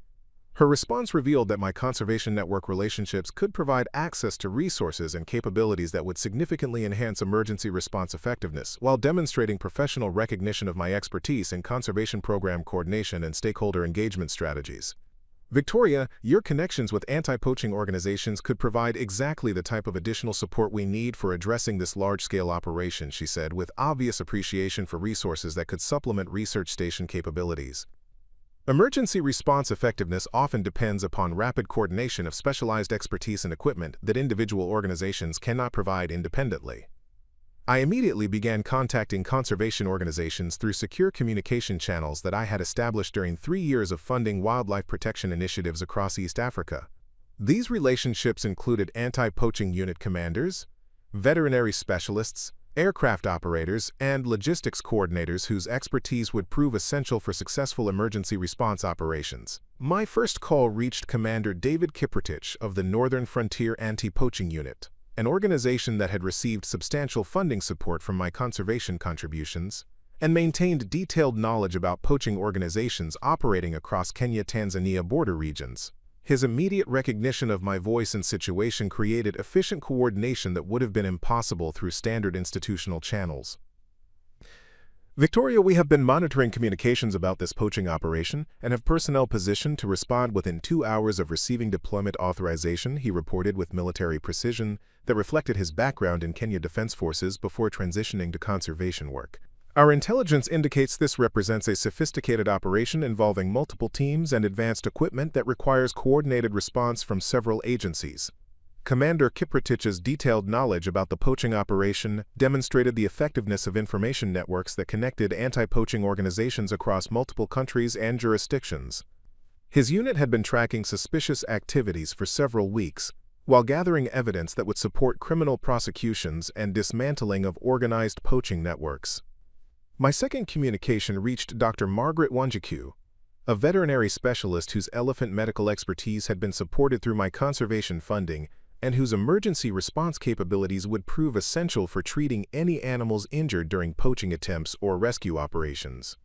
Her response revealed that my conservation network relationships could provide access to resources and capabilities that would significantly enhance emergency response effectiveness, while demonstrating professional recognition of my expertise in conservation program coordination and stakeholder engagement strategies. Victoria, your connections with anti-poaching organizations could provide exactly the type of additional support we need for addressing this large-scale operation, she said, with obvious appreciation for resources that could supplement research station capabilities. Emergency response effectiveness often depends upon rapid coordination of specialized expertise and equipment that individual organizations cannot provide independently. I immediately began contacting conservation organizations through secure communication channels that I had established during 3 years of funding wildlife protection initiatives across East Africa. These relationships included anti-poaching unit commanders, veterinary specialists, aircraft operators, and logistics coordinators whose expertise would prove essential for successful emergency response operations. My first call reached Commander David Kiprotich of the Northern Frontier Anti-Poaching Unit, an organization that had received substantial funding support from my conservation contributions and maintained detailed knowledge about poaching organizations operating across Kenya-Tanzania border regions. His immediate recognition of my voice and situation created efficient coordination that would have been impossible through standard institutional channels. Victoria, we have been monitoring communications about this poaching operation and have personnel positioned to respond within 2 hours of receiving deployment authorization, he reported with military precision that reflected his background in Kenya Defense Forces before transitioning to conservation work. Our intelligence indicates this represents a sophisticated operation involving multiple teams and advanced equipment that requires coordinated response from several agencies. Commander Kiprotich's detailed knowledge about the poaching operation demonstrated the effectiveness of information networks that connected anti-poaching organizations across multiple countries and jurisdictions. His unit had been tracking suspicious activities for several weeks, while gathering evidence that would support criminal prosecutions and dismantling of organized poaching networks. My second communication reached Dr. Margaret Wanjiku, a veterinary specialist whose elephant medical expertise had been supported through my conservation funding and whose emergency response capabilities would prove essential for treating any animals injured during poaching attempts or rescue operations.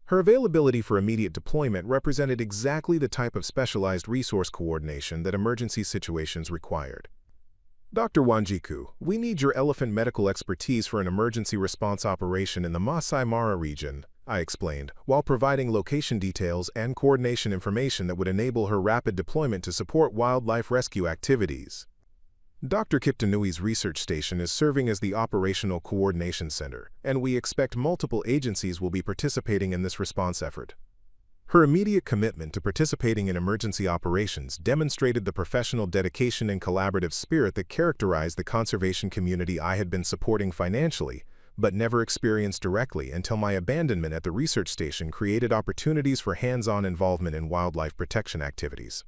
Her availability for immediate deployment represented exactly the type of specialized resource coordination that emergency situations required. Dr. Wanjiku, we need your elephant medical expertise for an emergency response operation in the Masai Mara region, I explained, while providing location details and coordination information that would enable her rapid deployment to support wildlife rescue activities. Dr. Kiptanui's research station is serving as the operational coordination center, and we expect multiple agencies will be participating in this response effort. Her immediate commitment to participating in emergency operations demonstrated the professional dedication and collaborative spirit that characterized the conservation community I had been supporting financially, but never experienced directly until my abandonment at the research station created opportunities for hands-on involvement in wildlife protection activities.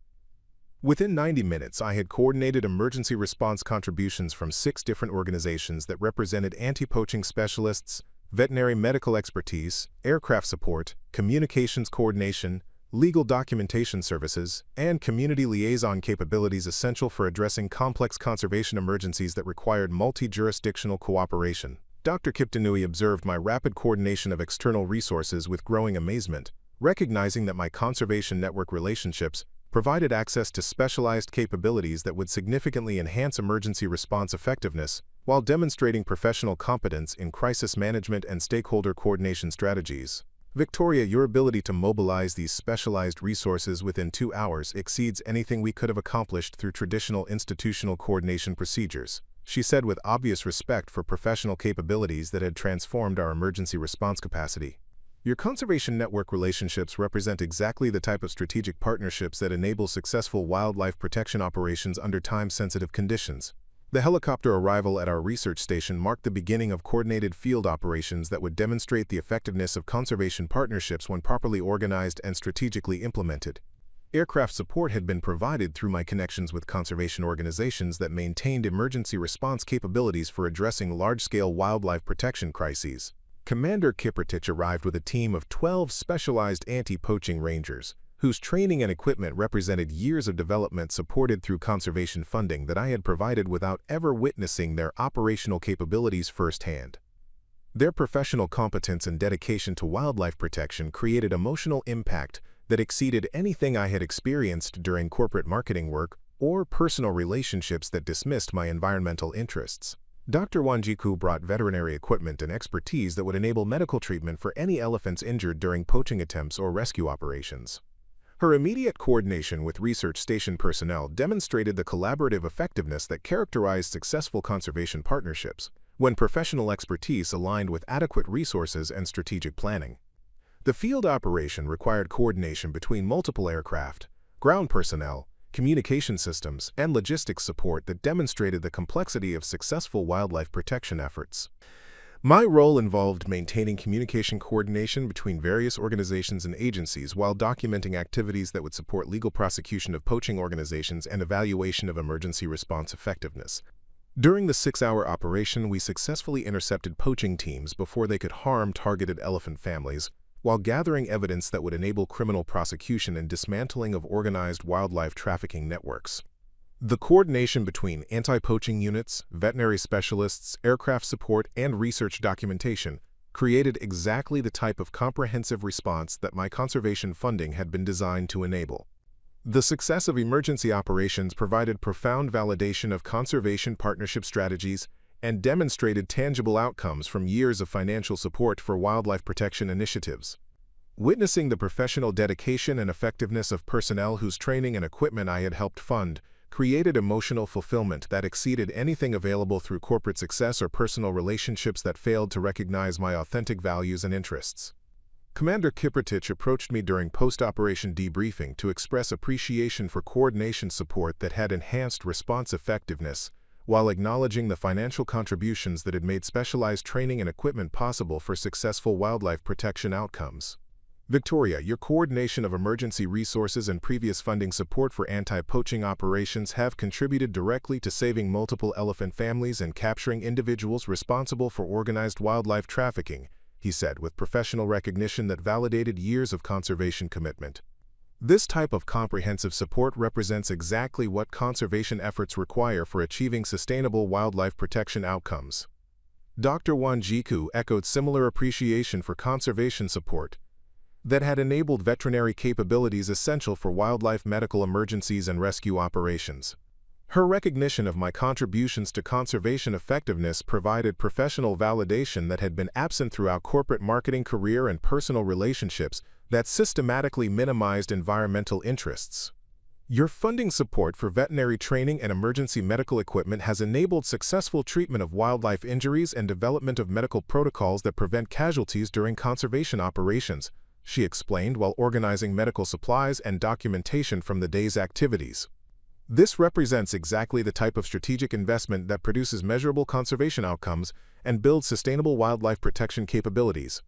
Within 90 minutes, I had coordinated emergency response contributions from 6 different organizations that represented anti-poaching specialists, veterinary medical expertise, aircraft support, communications coordination, legal documentation services, and community liaison capabilities essential for addressing complex conservation emergencies that required multi-jurisdictional cooperation. Dr. Kiptanui observed my rapid coordination of external resources with growing amazement, recognizing that my conservation network relationships provided access to specialized capabilities that would significantly enhance emergency response effectiveness while demonstrating professional competence in crisis management and stakeholder coordination strategies. Victoria, your ability to mobilize these specialized resources within 2 hours exceeds anything we could have accomplished through traditional institutional coordination procedures, she said with obvious respect for professional capabilities that had transformed our emergency response capacity. Your conservation network relationships represent exactly the type of strategic partnerships that enable successful wildlife protection operations under time-sensitive conditions. The helicopter arrival at our research station marked the beginning of coordinated field operations that would demonstrate the effectiveness of conservation partnerships when properly organized and strategically implemented. Aircraft support had been provided through my connections with conservation organizations that maintained emergency response capabilities for addressing large-scale wildlife protection crises. Commander Kiprotich arrived with a team of 12 specialized anti-poaching rangers, whose training and equipment represented years of development supported through conservation funding that I had provided without ever witnessing their operational capabilities firsthand. Their professional competence and dedication to wildlife protection created emotional impact that exceeded anything I had experienced during corporate marketing work or personal relationships that dismissed my environmental interests. Dr. Wanjiku brought veterinary equipment and expertise that would enable medical treatment for any elephants injured during poaching attempts or rescue operations. Her immediate coordination with research station personnel demonstrated the collaborative effectiveness that characterized successful conservation partnerships, when professional expertise aligned with adequate resources and strategic planning. The field operation required coordination between multiple aircraft, ground personnel, communication systems, and logistics support that demonstrated the complexity of successful wildlife protection efforts. My role involved maintaining communication coordination between various organizations and agencies while documenting activities that would support legal prosecution of poaching organizations and evaluation of emergency response effectiveness. During the 6-hour operation, we successfully intercepted poaching teams before they could harm targeted elephant families, while gathering evidence that would enable criminal prosecution and dismantling of organized wildlife trafficking networks. The coordination between anti-poaching units, veterinary specialists, aircraft support, and research documentation created exactly the type of comprehensive response that my conservation funding had been designed to enable. The success of emergency operations provided profound validation of conservation partnership strategies and demonstrated tangible outcomes from years of financial support for wildlife protection initiatives. Witnessing the professional dedication and effectiveness of personnel whose training and equipment I had helped fund created emotional fulfillment that exceeded anything available through corporate success or personal relationships that failed to recognize my authentic values and interests. Commander Kiprotich approached me during post-operation debriefing to express appreciation for coordination support that had enhanced response effectiveness, while acknowledging the financial contributions that had made specialized training and equipment possible for successful wildlife protection outcomes. Victoria, your coordination of emergency resources and previous funding support for anti-poaching operations have contributed directly to saving multiple elephant families and capturing individuals responsible for organized wildlife trafficking, he said, with professional recognition that validated years of conservation commitment. This type of comprehensive support represents exactly what conservation efforts require for achieving sustainable wildlife protection outcomes. Dr. Wanjiku echoed similar appreciation for conservation support that had enabled veterinary capabilities essential for wildlife medical emergencies and rescue operations. Her recognition of my contributions to conservation effectiveness provided professional validation that had been absent throughout corporate marketing career and personal relationships that systematically minimized environmental interests. Your funding support for veterinary training and emergency medical equipment has enabled successful treatment of wildlife injuries and development of medical protocols that prevent casualties during conservation operations, she explained while organizing medical supplies and documentation from the day's activities. This represents exactly the type of strategic investment that produces measurable conservation outcomes and builds sustainable wildlife protection capabilities.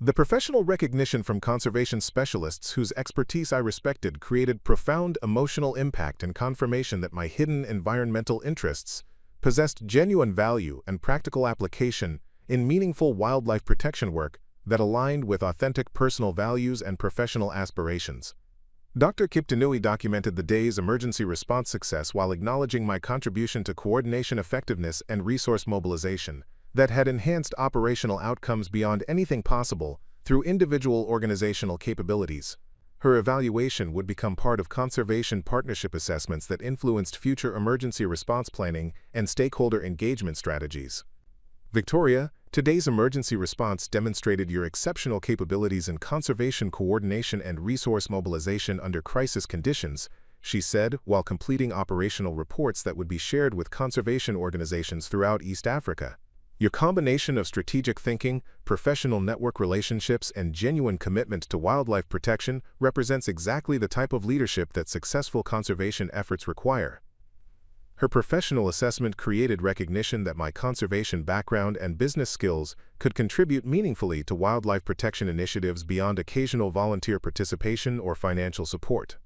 The professional recognition from conservation specialists whose expertise I respected created profound emotional impact and confirmation that my hidden environmental interests possessed genuine value and practical application in meaningful wildlife protection work that aligned with authentic personal values and professional aspirations. Dr. Kiptanui documented the day's emergency response success while acknowledging my contribution to coordination effectiveness and resource mobilization that had enhanced operational outcomes beyond anything possible through individual organizational capabilities. Her evaluation would become part of conservation partnership assessments that influenced future emergency response planning and stakeholder engagement strategies. Victoria, today's emergency response demonstrated your exceptional capabilities in conservation coordination and resource mobilization under crisis conditions, she said, while completing operational reports that would be shared with conservation organizations throughout East Africa. Your combination of strategic thinking, professional network relationships, and genuine commitment to wildlife protection represents exactly the type of leadership that successful conservation efforts require. Her professional assessment created recognition that my conservation background and business skills could contribute meaningfully to wildlife protection initiatives beyond occasional volunteer participation or financial support.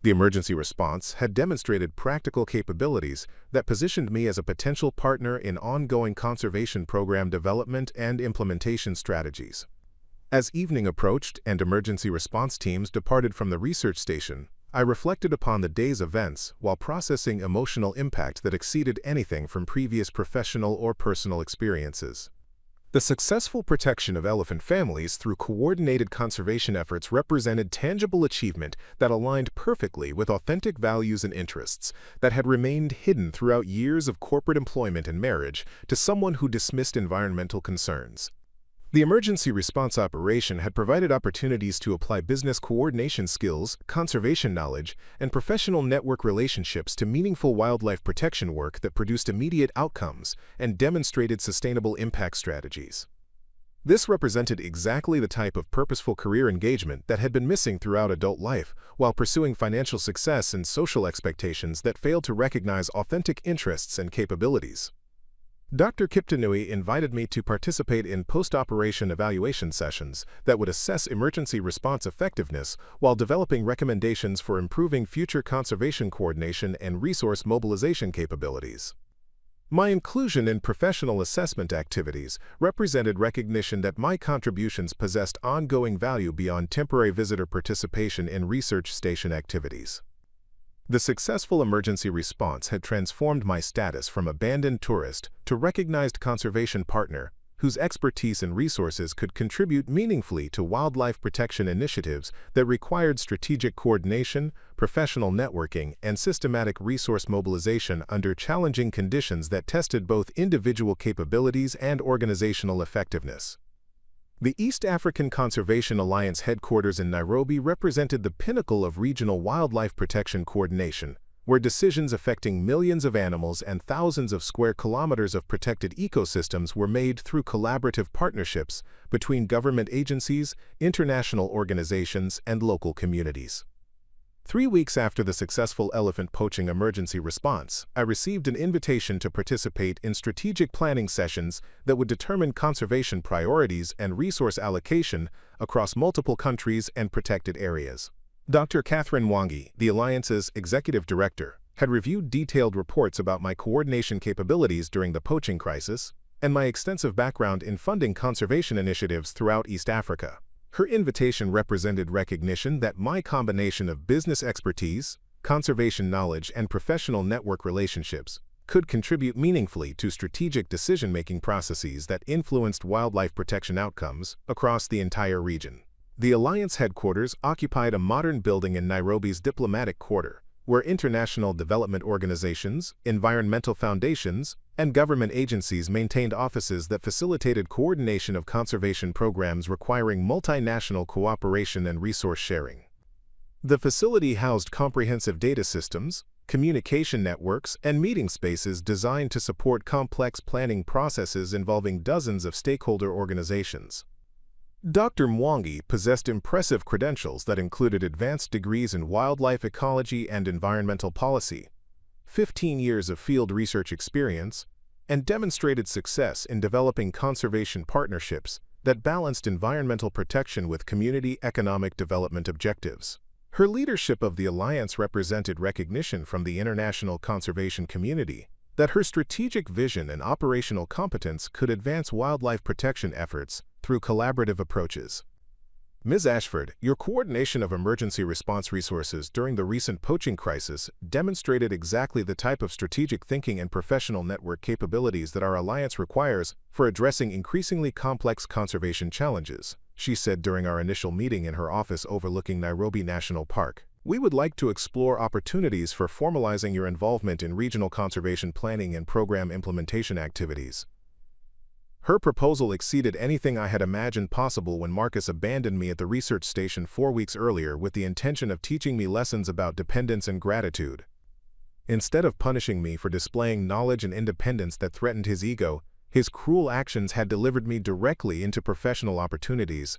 The emergency response had demonstrated practical capabilities that positioned me as a potential partner in ongoing conservation program development and implementation strategies. As evening approached and emergency response teams departed from the research station, I reflected upon the day's events while processing emotional impact that exceeded anything from previous professional or personal experiences. The successful protection of elephant families through coordinated conservation efforts represented tangible achievement that aligned perfectly with authentic values and interests that had remained hidden throughout years of corporate employment and marriage to someone who dismissed environmental concerns. The emergency response operation had provided opportunities to apply business coordination skills, conservation knowledge, and professional network relationships to meaningful wildlife protection work that produced immediate outcomes and demonstrated sustainable impact strategies. This represented exactly the type of purposeful career engagement that had been missing throughout adult life while pursuing financial success and social expectations that failed to recognize authentic interests and capabilities. Dr. Kiptanui invited me to participate in post-operation evaluation sessions that would assess emergency response effectiveness while developing recommendations for improving future conservation coordination and resource mobilization capabilities. My inclusion in professional assessment activities represented recognition that my contributions possessed ongoing value beyond temporary visitor participation in research station activities. The successful emergency response had transformed my status from abandoned tourist to recognized conservation partner whose expertise and resources could contribute meaningfully to wildlife protection initiatives that required strategic coordination, professional networking, and systematic resource mobilization under challenging conditions that tested both individual capabilities and organizational effectiveness. The East African Conservation Alliance headquarters in Nairobi represented the pinnacle of regional wildlife protection coordination, where decisions affecting millions of animals and thousands of square kilometers of protected ecosystems were made through collaborative partnerships between government agencies, international organizations, and local communities. 3 weeks after the successful elephant poaching emergency response, I received an invitation to participate in strategic planning sessions that would determine conservation priorities and resource allocation across multiple countries and protected areas. Dr. Catherine Mwangi, the Alliance's executive director, had reviewed detailed reports about my coordination capabilities during the poaching crisis and my extensive background in funding conservation initiatives throughout East Africa. Her invitation represented recognition that my combination of business expertise, conservation knowledge, and professional network relationships could contribute meaningfully to strategic decision-making processes that influenced wildlife protection outcomes across the entire region. The Alliance headquarters occupied a modern building in Nairobi's diplomatic quarter, where international development organizations, environmental foundations, and government agencies maintained offices that facilitated coordination of conservation programs requiring multinational cooperation and resource sharing. The facility housed comprehensive data systems, communication networks, and meeting spaces designed to support complex planning processes involving dozens of stakeholder organizations. Dr. Mwangi possessed impressive credentials that included advanced degrees in wildlife ecology and environmental policy, 15 years of field research experience, and demonstrated success in developing conservation partnerships that balanced environmental protection with community economic development objectives. Her leadership of the Alliance represented recognition from the international conservation community that her strategic vision and operational competence could advance wildlife protection efforts through collaborative approaches. Ms. Ashford, your coordination of emergency response resources during the recent poaching crisis demonstrated exactly the type of strategic thinking and professional network capabilities that our alliance requires for addressing increasingly complex conservation challenges, she said during our initial meeting in her office overlooking Nairobi National Park. We would like to explore opportunities for formalizing your involvement in regional conservation planning and program implementation activities. Her proposal exceeded anything I had imagined possible when Marcus abandoned me at the research station 4 weeks earlier with the intention of teaching me lessons about dependence and gratitude. Instead of punishing me for displaying knowledge and independence that threatened his ego, his cruel actions had delivered me directly into professional opportunities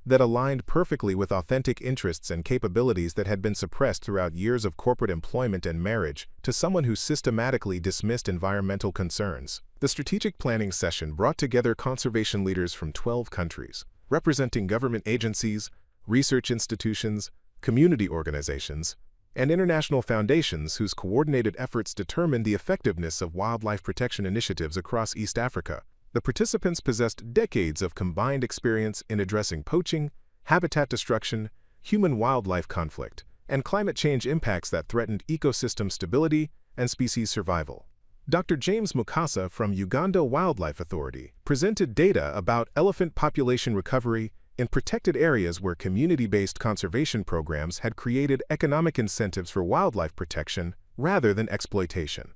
that aligned perfectly with authentic interests and capabilities that had been suppressed throughout years of corporate employment and marriage to someone who systematically dismissed environmental concerns. The strategic planning session brought together conservation leaders from 12 countries, representing government agencies, research institutions, community organizations, and international foundations whose coordinated efforts determined the effectiveness of wildlife protection initiatives across East Africa. The participants possessed decades of combined experience in addressing poaching, habitat destruction, human-wildlife conflict, and climate change impacts that threatened ecosystem stability and species survival. Dr. James Mukasa from Uganda Wildlife Authority presented data about elephant population recovery in protected areas where community-based conservation programs had created economic incentives for wildlife protection rather than exploitation.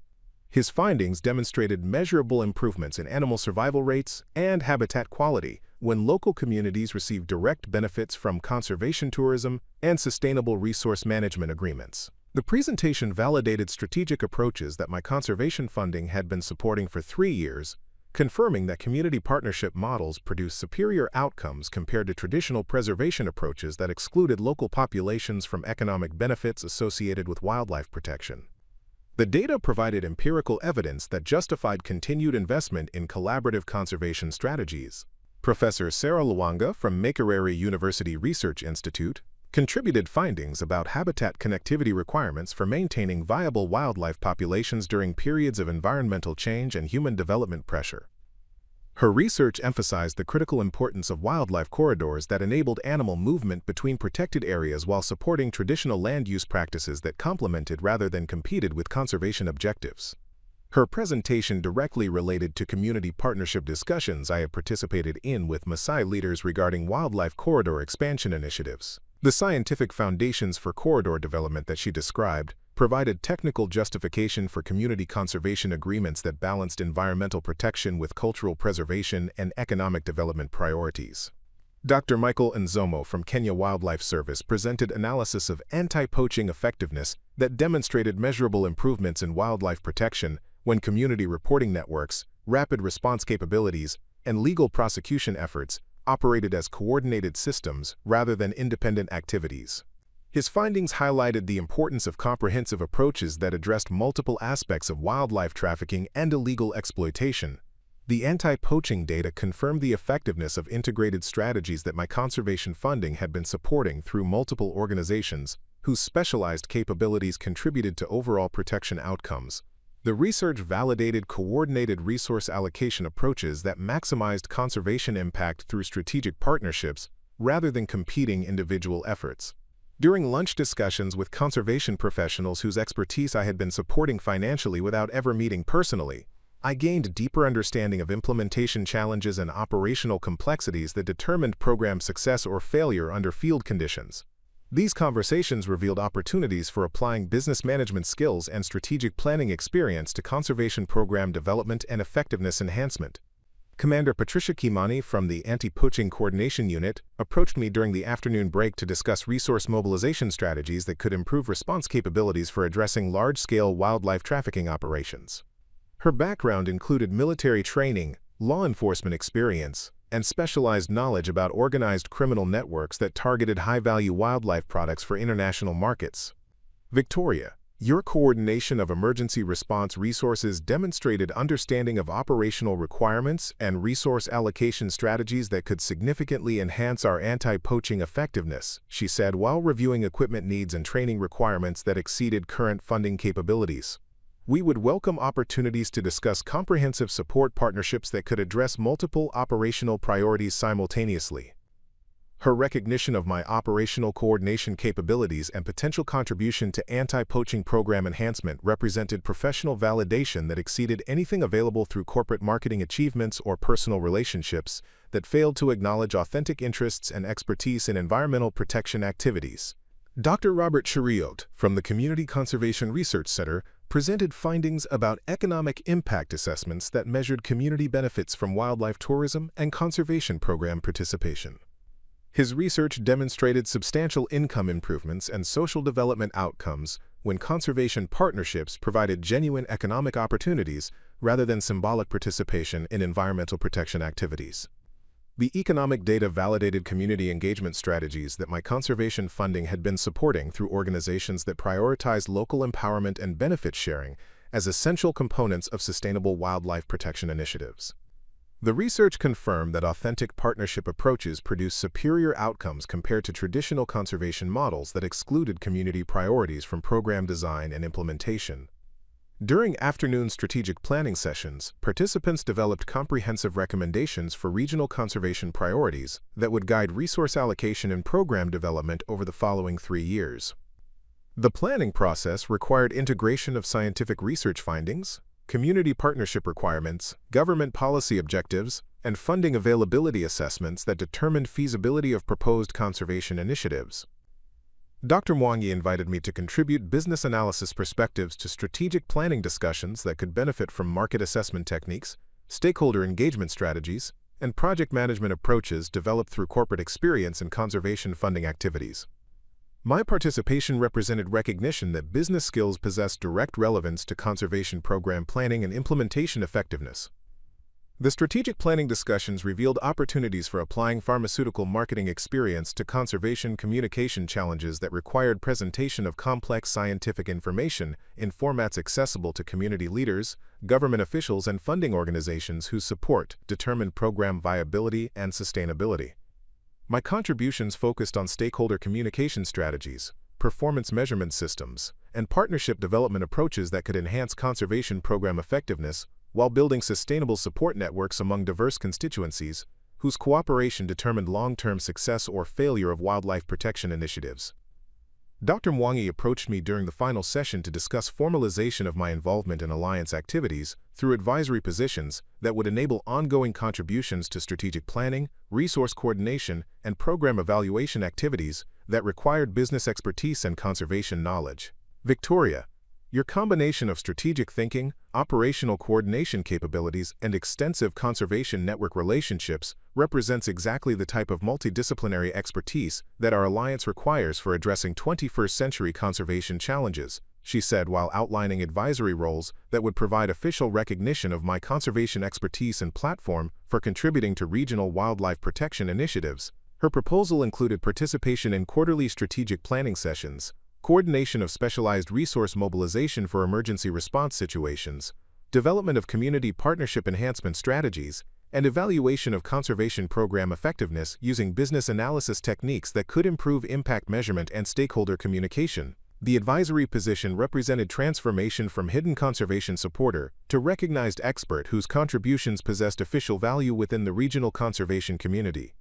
His findings demonstrated measurable improvements in animal survival rates and habitat quality when local communities received direct benefits from conservation tourism and sustainable resource management agreements. The presentation validated strategic approaches that my conservation funding had been supporting for 3 years, confirming that community partnership models produce superior outcomes compared to traditional preservation approaches that excluded local populations from economic benefits associated with wildlife protection. The data provided empirical evidence that justified continued investment in collaborative conservation strategies. Professor Sarah Luwanga from Makerere University Research Institute contributed findings about habitat connectivity requirements for maintaining viable wildlife populations during periods of environmental change and human development pressure. Her research emphasized the critical importance of wildlife corridors that enabled animal movement between protected areas while supporting traditional land use practices that complemented rather than competed with conservation objectives. Her presentation directly related to community partnership discussions I have participated in with Maasai leaders regarding wildlife corridor expansion initiatives. The scientific foundations for corridor development that she described provided technical justification for community conservation agreements that balanced environmental protection with cultural preservation and economic development priorities. Dr. Michael Nzomo from Kenya Wildlife Service presented analysis of anti-poaching effectiveness that demonstrated measurable improvements in wildlife protection when community reporting networks, rapid response capabilities, and legal prosecution efforts operated as coordinated systems rather than independent activities. His findings highlighted the importance of comprehensive approaches that addressed multiple aspects of wildlife trafficking and illegal exploitation. The anti-poaching data confirmed the effectiveness of integrated strategies that my conservation funding had been supporting through multiple organizations whose specialized capabilities contributed to overall protection outcomes. The research validated coordinated resource allocation approaches that maximized conservation impact through strategic partnerships rather than competing individual efforts. During lunch discussions with conservation professionals whose expertise I had been supporting financially without ever meeting personally, I gained a deeper understanding of implementation challenges and operational complexities that determined program success or failure under field conditions. These conversations revealed opportunities for applying business management skills and strategic planning experience to conservation program development and effectiveness enhancement. Commander Patricia Kimani from the Anti-Poaching Coordination Unit approached me during the afternoon break to discuss resource mobilization strategies that could improve response capabilities for addressing large-scale wildlife trafficking operations. Her background included military training, law enforcement experience, and specialized knowledge about organized criminal networks that targeted high-value wildlife products for international markets. Victoria, your coordination of emergency response resources demonstrated understanding of operational requirements and resource allocation strategies that could significantly enhance our anti-poaching effectiveness, she said while reviewing equipment needs and training requirements that exceeded current funding capabilities. We would welcome opportunities to discuss comprehensive support partnerships that could address multiple operational priorities simultaneously. Her recognition of my operational coordination capabilities and potential contribution to anti-poaching program enhancement represented professional validation that exceeded anything available through corporate marketing achievements or personal relationships that failed to acknowledge authentic interests and expertise in environmental protection activities. Dr. Robert Chariot from the Community Conservation Research Center presented findings about economic impact assessments that measured community benefits from wildlife tourism and conservation program participation. His research demonstrated substantial income improvements and social development outcomes when conservation partnerships provided genuine economic opportunities rather than symbolic participation in environmental protection activities. The economic data validated community engagement strategies that my conservation funding had been supporting through organizations that prioritized local empowerment and benefit sharing as essential components of sustainable wildlife protection initiatives. The research confirmed that authentic partnership approaches produce superior outcomes compared to traditional conservation models that excluded community priorities from program design and implementation. During afternoon strategic planning sessions, participants developed comprehensive recommendations for regional conservation priorities that would guide resource allocation and program development over the following 3 years. The planning process required integration of scientific research findings, community partnership requirements, government policy objectives, and funding availability assessments that determined feasibility of proposed conservation initiatives. Dr. Mwangi invited me to contribute business analysis perspectives to strategic planning discussions that could benefit from market assessment techniques, stakeholder engagement strategies, and project management approaches developed through corporate experience and conservation funding activities. My participation represented recognition that business skills possess direct relevance to conservation program planning and implementation effectiveness. The strategic planning discussions revealed opportunities for applying pharmaceutical marketing experience to conservation communication challenges that required presentation of complex scientific information in formats accessible to community leaders, government officials, and funding organizations whose support determined program viability and sustainability. My contributions focused on stakeholder communication strategies, performance measurement systems, and partnership development approaches that could enhance conservation program effectiveness while building sustainable support networks among diverse constituencies whose cooperation determined long-term success or failure of wildlife protection initiatives. Dr. Mwangi approached me during the final session to discuss formalization of my involvement in alliance activities through advisory positions that would enable ongoing contributions to strategic planning, resource coordination, and program evaluation activities that required business expertise and conservation knowledge. Victoria, your combination of strategic thinking, operational coordination capabilities, and extensive conservation network relationships represents exactly the type of multidisciplinary expertise that our alliance requires for addressing 21st-century conservation challenges, she said while outlining advisory roles that would provide official recognition of my conservation expertise and platform for contributing to regional wildlife protection initiatives. Her proposal included participation in quarterly strategic planning sessions, coordination of specialized resource mobilization for emergency response situations, development of community partnership enhancement strategies, and evaluation of conservation program effectiveness using business analysis techniques that could improve impact measurement and stakeholder communication. The advisory position represented transformation from hidden conservation supporter to recognized expert whose contributions possessed official value within the regional conservation community.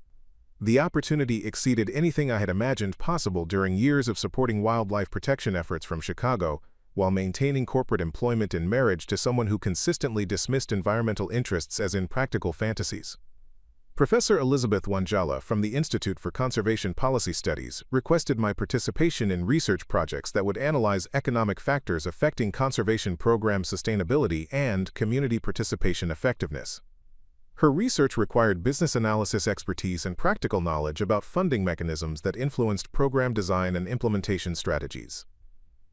The opportunity exceeded anything I had imagined possible during years of supporting wildlife protection efforts from Chicago, while maintaining corporate employment and marriage to someone who consistently dismissed environmental interests as impractical fantasies. Professor Elizabeth Wanjala from the Institute for Conservation Policy Studies requested my participation in research projects that would analyze economic factors affecting conservation program sustainability and community participation effectiveness. Her research required business analysis expertise and practical knowledge about funding mechanisms that influenced program design and implementation strategies.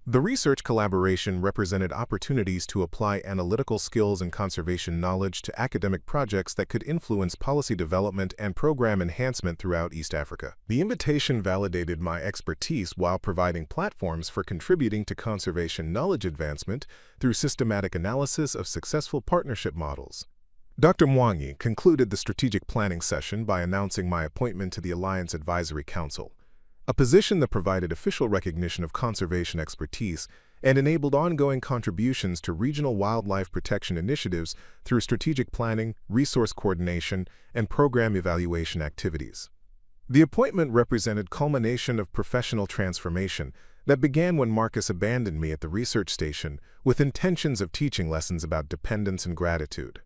The research collaboration represented opportunities to apply analytical skills and conservation knowledge to academic projects that could influence policy development and program enhancement throughout East Africa. The invitation validated my expertise while providing platforms for contributing to conservation knowledge advancement through systematic analysis of successful partnership models. Dr. Mwangi concluded the strategic planning session by announcing my appointment to the Alliance Advisory Council, a position that provided official recognition of conservation expertise and enabled ongoing contributions to regional wildlife protection initiatives through strategic planning, resource coordination, and program evaluation activities. The appointment represented culmination of professional transformation that began when Marcus abandoned me at the research station with intentions of teaching lessons about dependence and gratitude.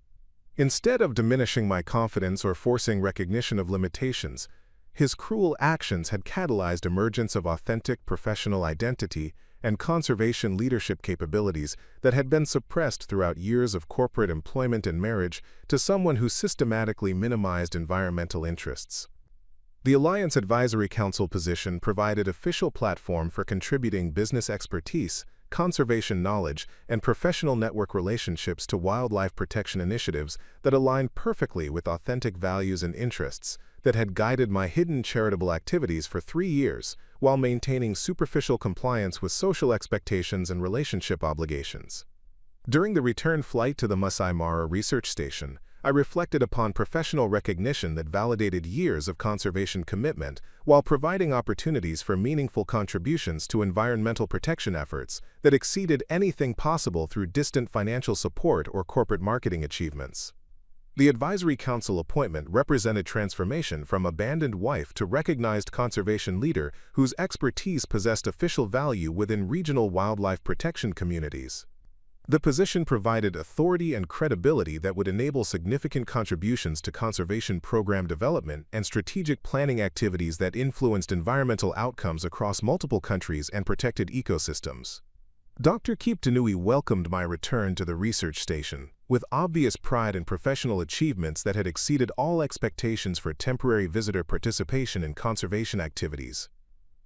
Instead of diminishing my confidence or forcing recognition of limitations, his cruel actions had catalyzed emergence of authentic professional identity and conservation leadership capabilities that had been suppressed throughout years of corporate employment and marriage to someone who systematically minimized environmental interests. The Alliance Advisory Council position provided official platform for contributing business expertise, conservation knowledge, and professional network relationships to wildlife protection initiatives that aligned perfectly with authentic values and interests that had guided my hidden charitable activities for 3 years while maintaining superficial compliance with social expectations and relationship obligations. During the return flight to the Masai Mara Research Station, I reflected upon professional recognition that validated years of conservation commitment while providing opportunities for meaningful contributions to environmental protection efforts that exceeded anything possible through distant financial support or corporate marketing achievements. The Advisory Council appointment represented transformation from abandoned wife to recognized conservation leader whose expertise possessed official value within regional wildlife protection communities. The position provided authority and credibility that would enable significant contributions to conservation program development and strategic planning activities that influenced environmental outcomes across multiple countries and protected ecosystems. Dr. Kiptanui welcomed my return to the research station with obvious pride and professional achievements that had exceeded all expectations for temporary visitor participation in conservation activities.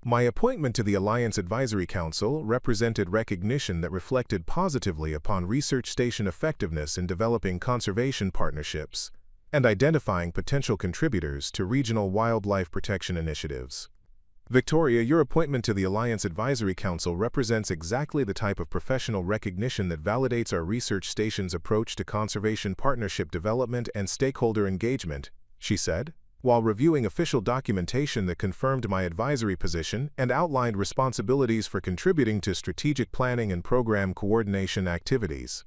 My appointment to the Alliance Advisory Council represented recognition that reflected positively upon research station effectiveness in developing conservation partnerships and identifying potential contributors to regional wildlife protection initiatives. Victoria, your appointment to the Alliance Advisory Council represents exactly the type of professional recognition that validates our research station's approach to conservation partnership development and stakeholder engagement, she said, while reviewing official documentation that confirmed my advisory position and outlined responsibilities for contributing to strategic planning and program coordination activities.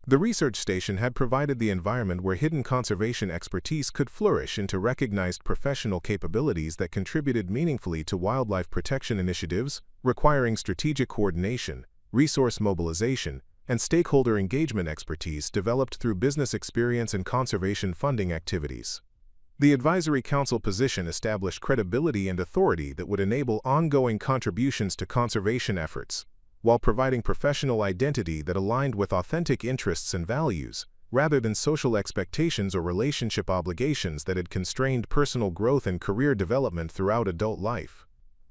The research station had provided the environment where hidden conservation expertise could flourish into recognized professional capabilities that contributed meaningfully to wildlife protection initiatives, requiring strategic coordination, resource mobilization, and stakeholder engagement expertise developed through business experience and conservation funding activities. The Advisory Council position established credibility and authority that would enable ongoing contributions to conservation efforts, while providing professional identity that aligned with authentic interests and values, rather than social expectations or relationship obligations that had constrained personal growth and career development throughout adult life.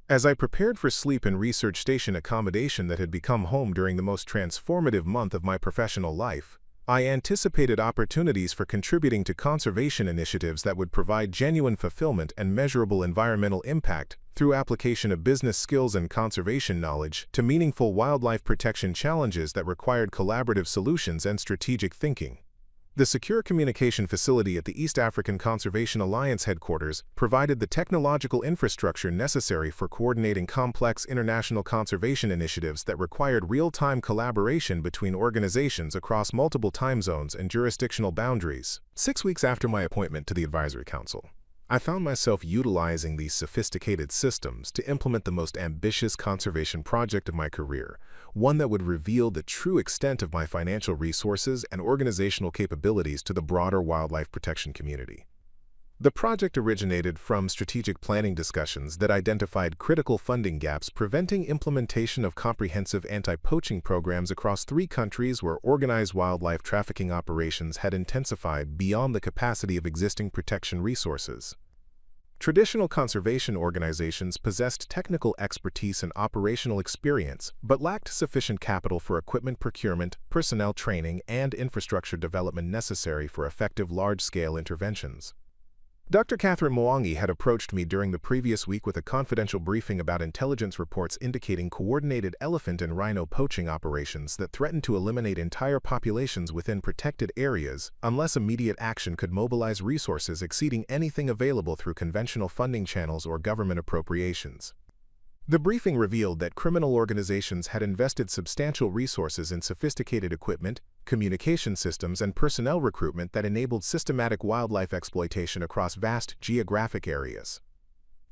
As I prepared for sleep in research station accommodation that had become home during the most transformative month of my professional life, I anticipated opportunities for contributing to conservation initiatives that would provide genuine fulfillment and measurable environmental impact through application of business skills and conservation knowledge to meaningful wildlife protection challenges that required collaborative solutions and strategic thinking. The secure communication facility at the East African Conservation Alliance headquarters provided the technological infrastructure necessary for coordinating complex international conservation initiatives that required real-time collaboration between organizations across multiple time zones and jurisdictional boundaries. 6 weeks after my appointment to the Advisory Council, I found myself utilizing these sophisticated systems to implement the most ambitious conservation project of my career, one that would reveal the true extent of my financial resources and organizational capabilities to the broader wildlife protection community. The project originated from strategic planning discussions that identified critical funding gaps preventing implementation of comprehensive anti-poaching programs across 3 countries where organized wildlife trafficking operations had intensified beyond the capacity of existing protection resources. Traditional conservation organizations possessed technical expertise and operational experience, but lacked sufficient capital for equipment procurement, personnel training, and infrastructure development necessary for effective large-scale interventions. Dr. Catherine Mwangi had approached me during the previous week with a confidential briefing about intelligence reports indicating coordinated elephant and rhino poaching operations that threatened to eliminate entire populations within protected areas unless immediate action could mobilize resources exceeding anything available through conventional funding channels or government appropriations. The briefing revealed that criminal organizations had invested substantial resources in sophisticated equipment, communication systems, and personnel recruitment that enabled systematic wildlife exploitation across vast geographic areas.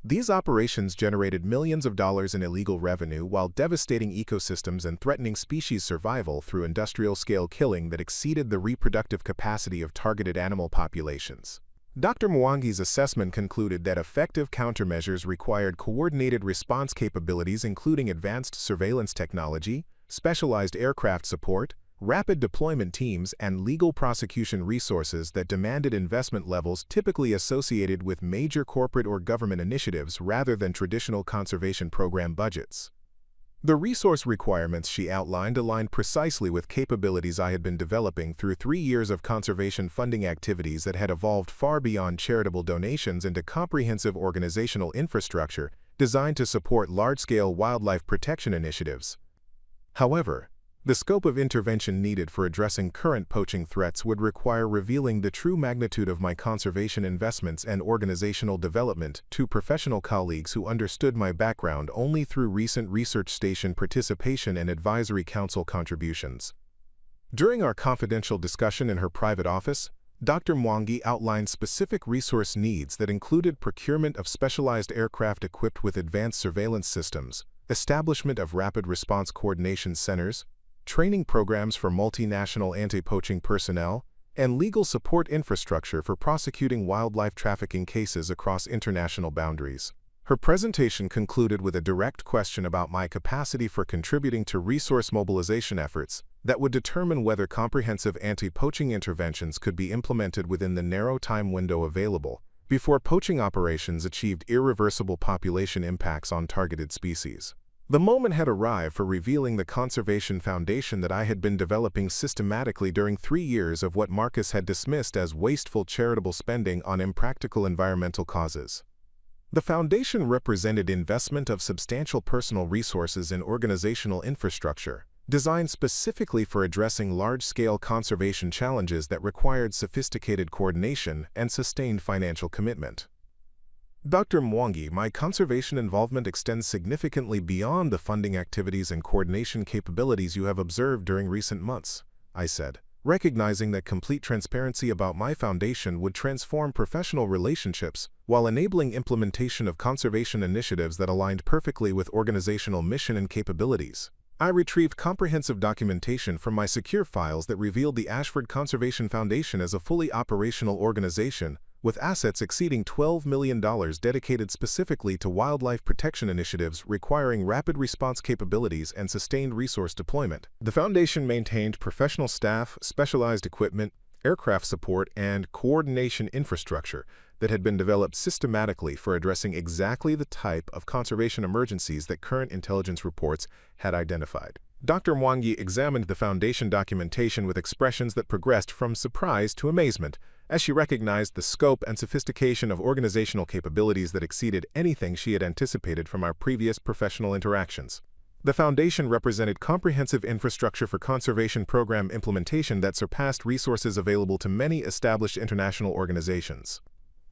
These operations generated millions of dollars in illegal revenue while devastating ecosystems and threatening species survival through industrial-scale killing that exceeded the reproductive capacity of targeted animal populations. Dr. Mwangi's assessment concluded that effective countermeasures required coordinated response capabilities including advanced surveillance technology, specialized aircraft support, rapid deployment teams, and legal prosecution resources that demanded investment levels typically associated with major corporate or government initiatives rather than traditional conservation program budgets. The resource requirements she outlined aligned precisely with capabilities I had been developing through 3 years of conservation funding activities that had evolved far beyond charitable donations into comprehensive organizational infrastructure designed to support large-scale wildlife protection initiatives. However, the scope of intervention needed for addressing current poaching threats would require revealing the true magnitude of my conservation investments and organizational development to professional colleagues who understood my background only through recent research station participation and advisory council contributions. During our confidential discussion in her private office, Dr. Mwangi outlined specific resource needs that included procurement of specialized aircraft equipped with advanced surveillance systems, establishment of rapid response coordination centers, training programs for multinational anti-poaching personnel, and legal support infrastructure for prosecuting wildlife trafficking cases across international boundaries. Her presentation concluded with a direct question about my capacity for contributing to resource mobilization efforts that would determine whether comprehensive anti-poaching interventions could be implemented within the narrow time window available before poaching operations achieved irreversible population impacts on targeted species. The moment had arrived for revealing the conservation foundation that I had been developing systematically during 3 years of what Marcus had dismissed as wasteful charitable spending on impractical environmental causes. The foundation represented investment of substantial personal resources in organizational infrastructure, designed specifically for addressing large-scale conservation challenges that required sophisticated coordination and sustained financial commitment. Dr. Mwangi, my conservation involvement extends significantly beyond the funding activities and coordination capabilities you have observed during recent months, I said, recognizing that complete transparency about my foundation would transform professional relationships while enabling implementation of conservation initiatives that aligned perfectly with organizational mission and capabilities. I retrieved comprehensive documentation from my secure files that revealed the Ashford Conservation Foundation as a fully operational organization with assets exceeding $12 million dedicated specifically to wildlife protection initiatives requiring rapid response capabilities and sustained resource deployment. The foundation maintained professional staff, specialized equipment, aircraft support, and coordination infrastructure that had been developed systematically for addressing exactly the type of conservation emergencies that current intelligence reports had identified. Dr. Mwangi examined the foundation documentation with expressions that progressed from surprise to amazement, as she recognized the scope and sophistication of organizational capabilities that exceeded anything she had anticipated from our previous professional interactions. The foundation represented comprehensive infrastructure for conservation program implementation that surpassed resources available to many established international organizations.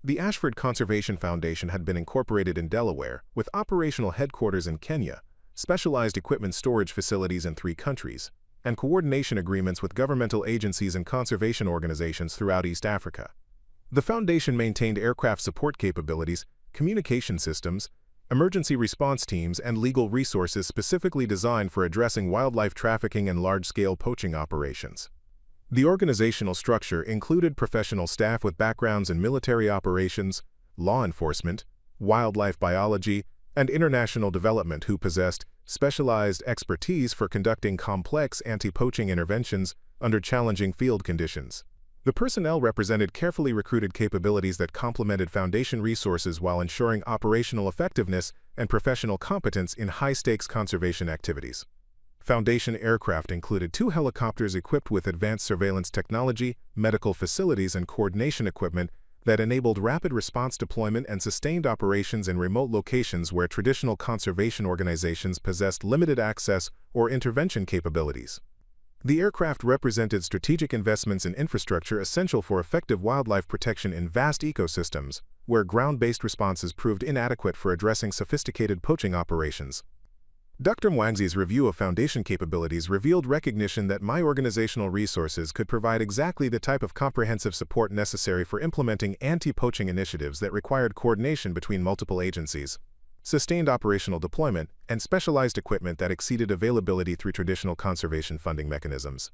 The Ashford Conservation Foundation had been incorporated in Delaware, with operational headquarters in Kenya, specialized equipment storage facilities in 3 countries, and coordination agreements with governmental agencies and conservation organizations throughout East Africa. The foundation maintained aircraft support capabilities, communication systems, emergency response teams, and legal resources specifically designed for addressing wildlife trafficking and large-scale poaching operations. The organizational structure included professional staff with backgrounds in military operations, law enforcement, wildlife biology, and international development who possessed specialized expertise for conducting complex anti-poaching interventions under challenging field conditions. The personnel represented carefully recruited capabilities that complemented foundation resources while ensuring operational effectiveness and professional competence in high-stakes conservation activities. Foundation aircraft included 2 helicopters equipped with advanced surveillance technology, medical facilities, and coordination equipment that enabled rapid response deployment and sustained operations in remote locations where traditional conservation organizations possessed limited access or intervention capabilities. The aircraft represented strategic investments in infrastructure essential for effective wildlife protection in vast ecosystems, where ground-based responses proved inadequate for addressing sophisticated poaching operations. Dr. Mwangi's review of foundation capabilities revealed recognition that my organizational resources could provide exactly the type of comprehensive support necessary for implementing anti-poaching initiatives that required coordination between multiple agencies, sustained operational deployment, and specialized equipment that exceeded availability through traditional conservation funding mechanisms.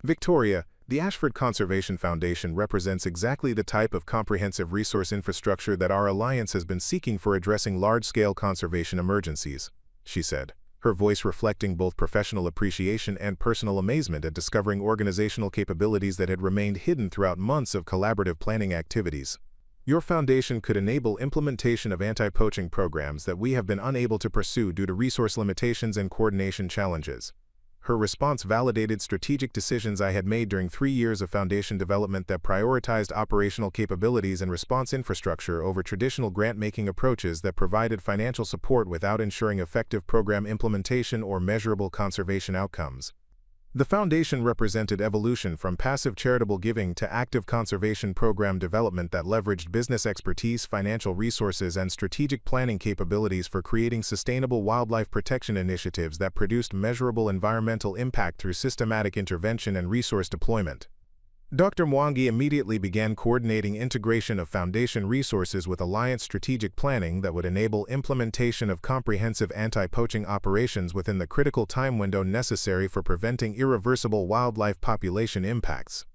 Victoria, the Ashford Conservation Foundation represents exactly the type of comprehensive resource infrastructure that our alliance has been seeking for addressing large-scale conservation emergencies, she said, her voice reflecting both professional appreciation and personal amazement at discovering organizational capabilities that had remained hidden throughout months of collaborative planning activities. Your foundation could enable implementation of anti-poaching programs that we have been unable to pursue due to resource limitations and coordination challenges. Her response validated strategic decisions I had made during 3 years of foundation development that prioritized operational capabilities and response infrastructure over traditional grant-making approaches that provided financial support without ensuring effective program implementation or measurable conservation outcomes. The foundation represented evolution from passive charitable giving to active conservation program development that leveraged business expertise, financial resources, and strategic planning capabilities for creating sustainable wildlife protection initiatives that produced measurable environmental impact through systematic intervention and resource deployment. Dr. Mwangi immediately began coordinating integration of Foundation resources with Alliance strategic planning that would enable implementation of comprehensive anti-poaching operations within the critical time window necessary for preventing irreversible wildlife population impacts.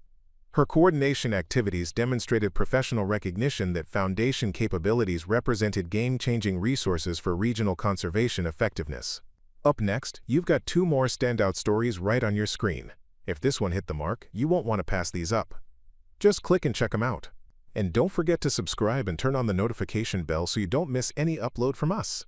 Her coordination activities demonstrated professional recognition that Foundation capabilities represented game-changing resources for regional conservation effectiveness. Up next, you've got 2 more standout stories right on your screen. If this one hit the mark, you won't want to pass these up. Just click and check them out. And don't forget to subscribe and turn on the notification bell so you don't miss any upload from us.